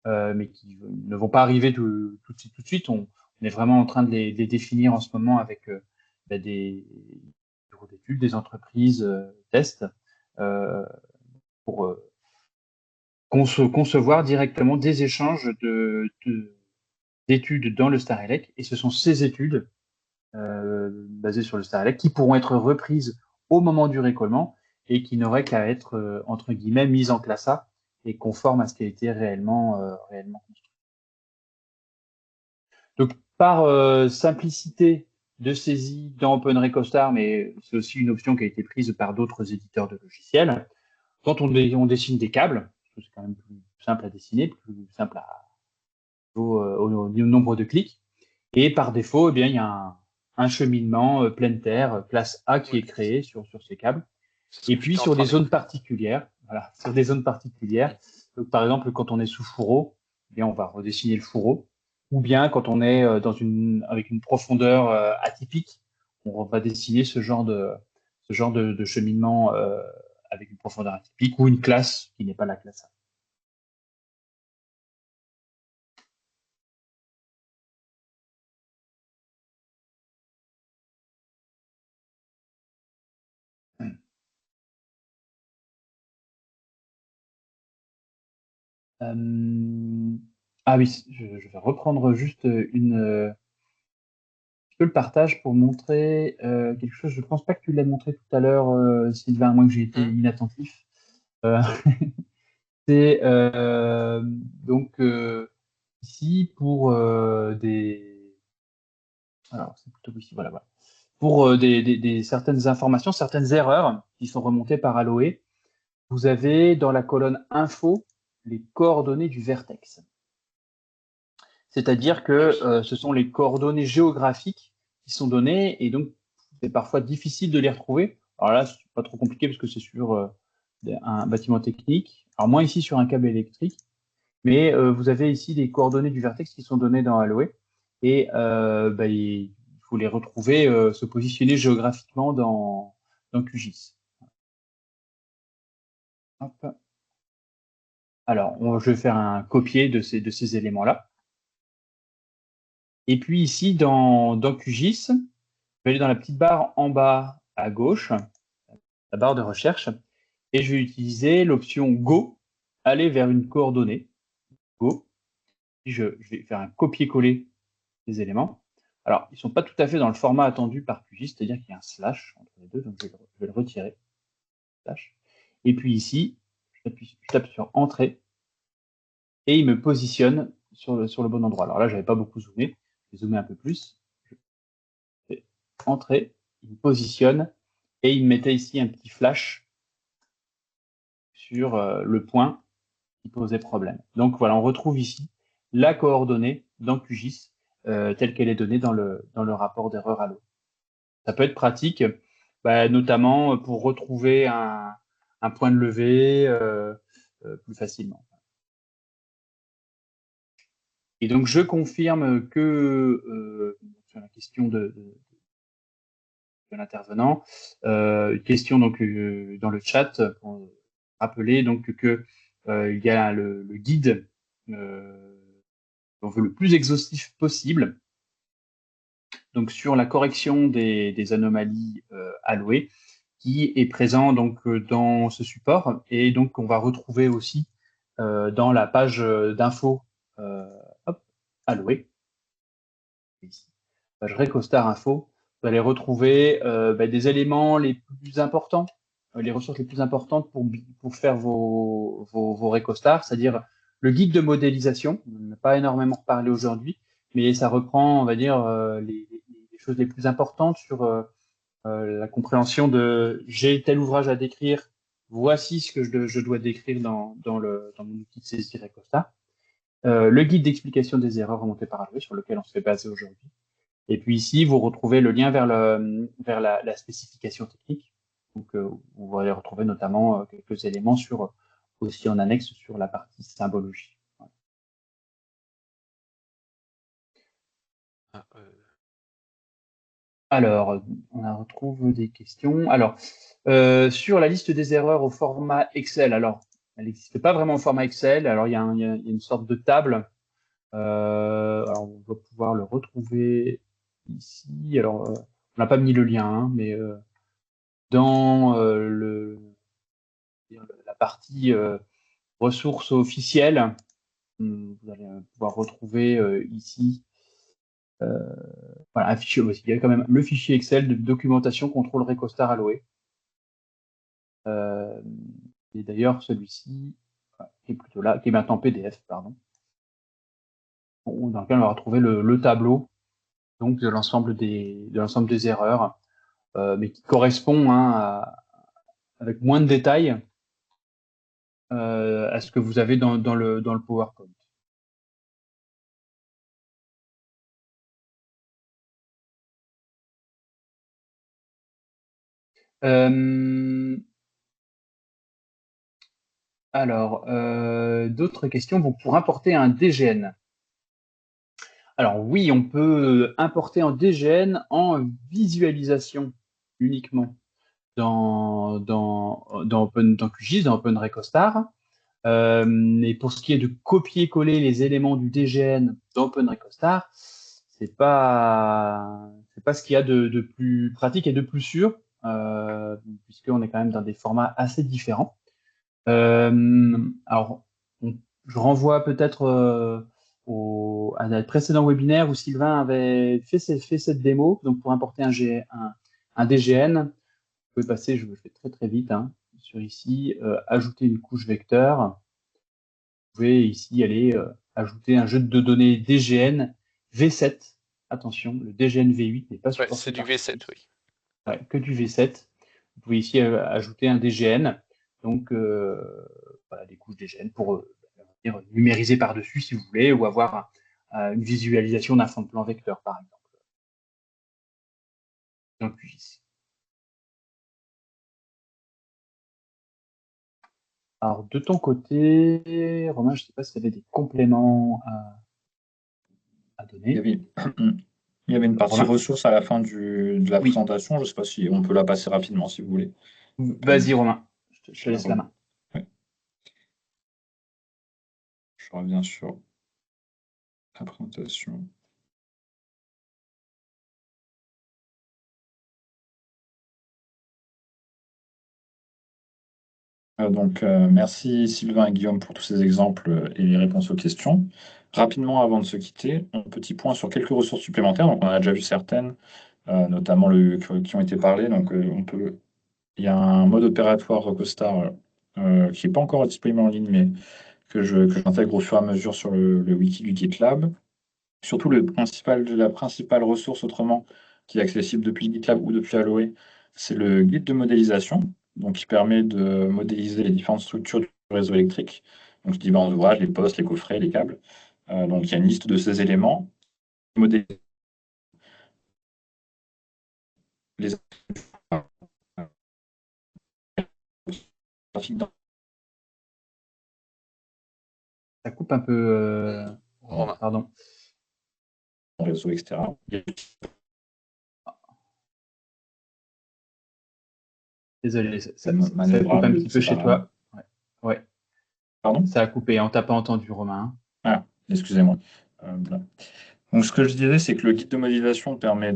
[SPEAKER 1] mais qui ne vont pas arriver tout de suite. On est vraiment en train de les définir en ce moment avec des bureaux d'études, des entreprises tests pour concevoir directement des échanges d'études dans le Star Elect. Et ce sont ces études basées sur le Star Elect qui pourront être reprises au moment du récollement et qui n'auraient qu'à être, entre guillemets, mises en classe A et conformes à ce qui a été réellement construit. Donc, par simplicité de saisie dans OpenRecostStar, mais c'est aussi une option qui a été prise par d'autres éditeurs de logiciels, quand on dessine des câbles, c'est quand même plus simple à dessiner, plus simple au nombre de clics, et par défaut, eh bien, il y a un cheminement pleine terre, classe A, qui est créé sur ces câbles. Et puis sur des zones particulières, voilà, sur des zones particulières. Donc, par exemple, quand on est sous fourreau, eh bien, on va redessiner le fourreau. Ou bien quand on est avec une profondeur atypique, on va dessiner ce genre de cheminement avec une profondeur atypique ou une classe qui n'est pas la classe A. Ah oui, je vais reprendre juste le partage pour montrer quelque chose. Je ne pense pas que tu l'aies montré tout à l'heure, Sylvain, à moins que j'ai été inattentif. C'est donc ici pour des. Alors, c'est plutôt ici, voilà. Pour certaines informations, certaines erreurs qui sont remontées par Aloe, vous avez dans la colonne info les coordonnées du vertex. C'est-à-dire que ce sont les coordonnées géographiques qui sont données et donc c'est parfois difficile de les retrouver. Alors là, c'est pas trop compliqué parce que c'est sur un bâtiment technique. Alors moins ici sur un câble électrique, mais vous avez ici les coordonnées du vertex qui sont données dans Aloe et il faut les retrouver, se positionner géographiquement dans QGIS. Hop. Alors, je vais faire un copier de ces éléments-là. Et puis ici, dans QGIS, je vais aller dans la petite barre en bas à gauche, la barre de recherche, et je vais utiliser l'option Go, aller vers une coordonnée, Go. Puis je vais faire un copier-coller des éléments. Alors, ils ne sont pas tout à fait dans le format attendu par QGIS, c'est-à-dire qu'il y a un slash entre les deux, donc je vais le retirer. Slash. Et puis ici, je tape sur Entrée, et il me positionne sur le bon endroit. Alors là, je n'avais pas beaucoup zoomé, je vais zoomer un peu plus. Je fais Entrée, il me positionne, et il me mettait ici un petit flash sur le point qui posait problème. Donc voilà, on retrouve ici la coordonnée dans QGIS telle qu'elle est donnée dans le rapport d'erreur Aloe. Ça peut être pratique, notamment pour retrouver un point de levée plus facilement. Et donc, je confirme que sur la question de l'intervenant, question donc dans le chat pour rappeler donc que il y a le guide on veut le plus exhaustif possible donc sur la correction des anomalies Aloe qui est présent donc dans ce support et donc on va retrouver aussi dans la page d'info Aloe ici, page Recostar info, vous allez retrouver des éléments les plus importants, les ressources les plus importantes pour faire vos Recostars, c'est-à-dire le guide de modélisation. On n'a pas énormément reparlé aujourd'hui, mais ça reprend, on va dire, les choses les plus importantes sur la compréhension de j'ai tel ouvrage à décrire, voici ce que je dois décrire dans mon outil de saisie Recostar. Le guide d'explication des erreurs remontées par Aloe, sur lequel on se fait baser aujourd'hui. Et puis ici, vous retrouvez le lien vers la spécification technique. Donc, vous allez retrouver notamment quelques éléments aussi en annexe sur la partie symbologie. Alors, on retrouve des questions. Alors, sur la liste des erreurs au format Excel, alors, elle n'existe pas vraiment en format Excel. Alors, il y a une sorte de table. Alors, on va pouvoir le retrouver ici. Alors, on n'a pas mis le lien, hein, mais dans la partie ressources officielles, vous allez pouvoir retrouver ici voilà, un fichier aussi. Il y a quand même le fichier Excel de documentation contrôle Recostar Aloe. Et d'ailleurs, celui-ci, qui est plutôt là, qui est maintenant PDF, pardon, dans lequel on va retrouver le tableau donc de l'ensemble des erreurs, mais qui correspond avec moins de détails à ce que vous avez dans le PowerPoint. Alors, d'autres questions. Bon, pour importer un DGN. Alors oui, on peut importer en DGN en visualisation uniquement dans QGIS, dans OpenRecostar. Mais pour ce qui est de copier-coller les éléments du DGN dans OpenRecostar, c'est pas ce qu'il y a de plus pratique et de plus sûr, puisqu'on est quand même dans des formats assez différents. Alors, je renvoie peut-être à un précédent webinaire où Sylvain avait fait cette démo. Donc, pour importer un DGN, vous pouvez passer, je le fais très très vite, hein, sur ici, ajouter une couche vecteur. Vous pouvez ici aller ajouter un jeu de données DGN V7. Attention, le DGN V8 n'est pas supporté.
[SPEAKER 3] C'est du V7, oui.
[SPEAKER 1] Ouais, que du V7. Vous pouvez ici ajouter un DGN. Donc, voilà, des couches DGN pour numériser par-dessus si vous voulez, ou avoir une visualisation d'un fond de plan vecteur, par exemple. Dans le QGIS. Alors, de ton côté, Romain, je ne sais pas si tu avais des compléments à donner.
[SPEAKER 2] Il y avait une partie
[SPEAKER 1] Romain.
[SPEAKER 2] ressources à la fin de la présentation. Je ne sais pas si on peut la passer rapidement, si vous voulez.
[SPEAKER 1] Vas-y, Romain, je te laisse la main.
[SPEAKER 2] Ouais. Je reviens sur la présentation. Donc, merci Sylvain et Guillaume pour tous ces exemples et les réponses aux questions. Rapidement, avant de se quitter, un petit point sur quelques ressources supplémentaires. Donc, on a déjà vu certaines, notamment qui ont été parlées. Donc, il y a un mode opératoire Recostar qui n'est pas encore disponible en ligne, mais que j'intègre au fur et à mesure sur le wiki du GitLab. Surtout, la principale ressource autrement qui est accessible depuis GitLab ou depuis Aloe, c'est le guide de modélisation, donc qui permet de modéliser les différentes structures du réseau électrique, donc différents ouvrages, les postes, les coffrets, les câbles. Donc il y a une liste de ces éléments. Les
[SPEAKER 1] Ça coupe un peu.
[SPEAKER 3] Romain.
[SPEAKER 1] Pardon.
[SPEAKER 2] Réseau, etc.
[SPEAKER 1] Désolé, ça coupe un petit peu chez toi. Ouais.
[SPEAKER 2] Pardon ?
[SPEAKER 1] Ça a coupé, on t'a pas entendu, Romain.
[SPEAKER 2] Ah, excusez-moi. Donc, ce que je disais, c'est que le guide de modélisation permet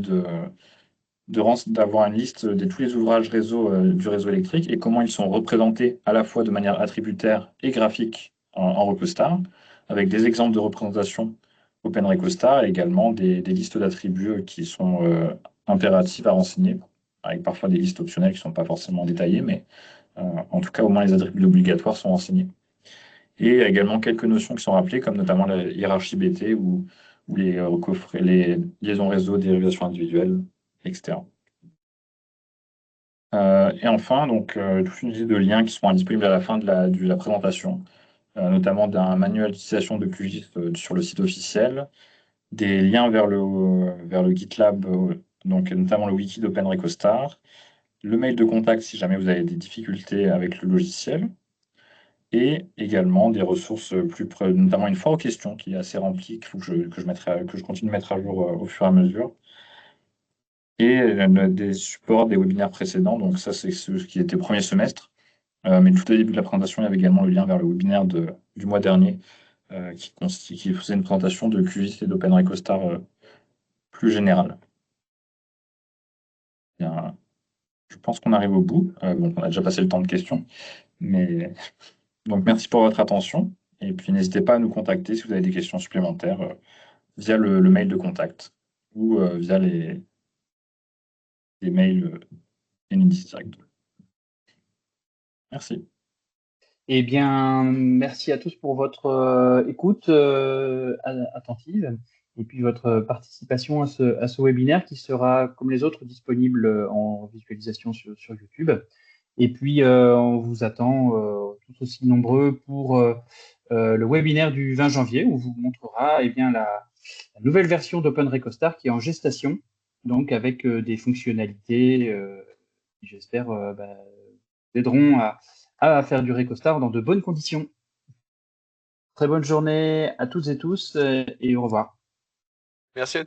[SPEAKER 2] d'avoir une liste de tous les ouvrages réseau du réseau électrique et comment ils sont représentés à la fois de manière attributaire et graphique en Recostar, avec des exemples de représentation OpenRecostar et également des listes d'attributs qui sont impératives à renseigner, avec parfois des listes optionnelles qui ne sont pas forcément détaillées, mais en tout cas, au moins les attributs obligatoires sont renseignés. Et également quelques notions qui sont rappelées, comme notamment la hiérarchie BT ou les liaisons réseau, dérivation individuelle, etc. Et enfin, donc, toute une liste de liens qui seront disponibles à la fin de la présentation, notamment d'un manuel d'utilisation de QGIS sur le site officiel, des liens vers le GitLab, donc notamment le wiki d'OpenRecostar, le mail de contact si jamais vous avez des difficultés avec le logiciel, et également des ressources notamment une foire aux questions qui est assez remplie, qu'il faut que je continue de mettre à jour au fur et à mesure. Et des supports des webinaires précédents, donc ça c'est ce qui était premier semestre, Mais tout au début de la présentation, il y avait également le lien vers le webinaire du mois dernier qui faisait une présentation de QGIS et d'OpenRecostar plus générale. Bien, je pense qu'on arrive au bout. Bon, on a déjà passé le temps de questions. Donc, merci pour votre attention. Et puis, n'hésitez pas à nous contacter si vous avez des questions supplémentaires via le mail de contact ou via les mails Enedis direct. Merci.
[SPEAKER 1] Eh bien, merci à tous pour votre écoute attentive et puis votre participation à ce webinaire qui sera, comme les autres, disponible en visualisation sur YouTube. Et puis, on vous attend tout aussi nombreux pour le webinaire du 20 janvier où on vous montrera la nouvelle version d'OpenRecostar qui est en gestation, donc avec des fonctionnalités qui, j'espère, vous aideront à faire du Recostar dans de bonnes conditions. Très bonne journée à toutes et tous et au revoir.
[SPEAKER 3] Merci à tous.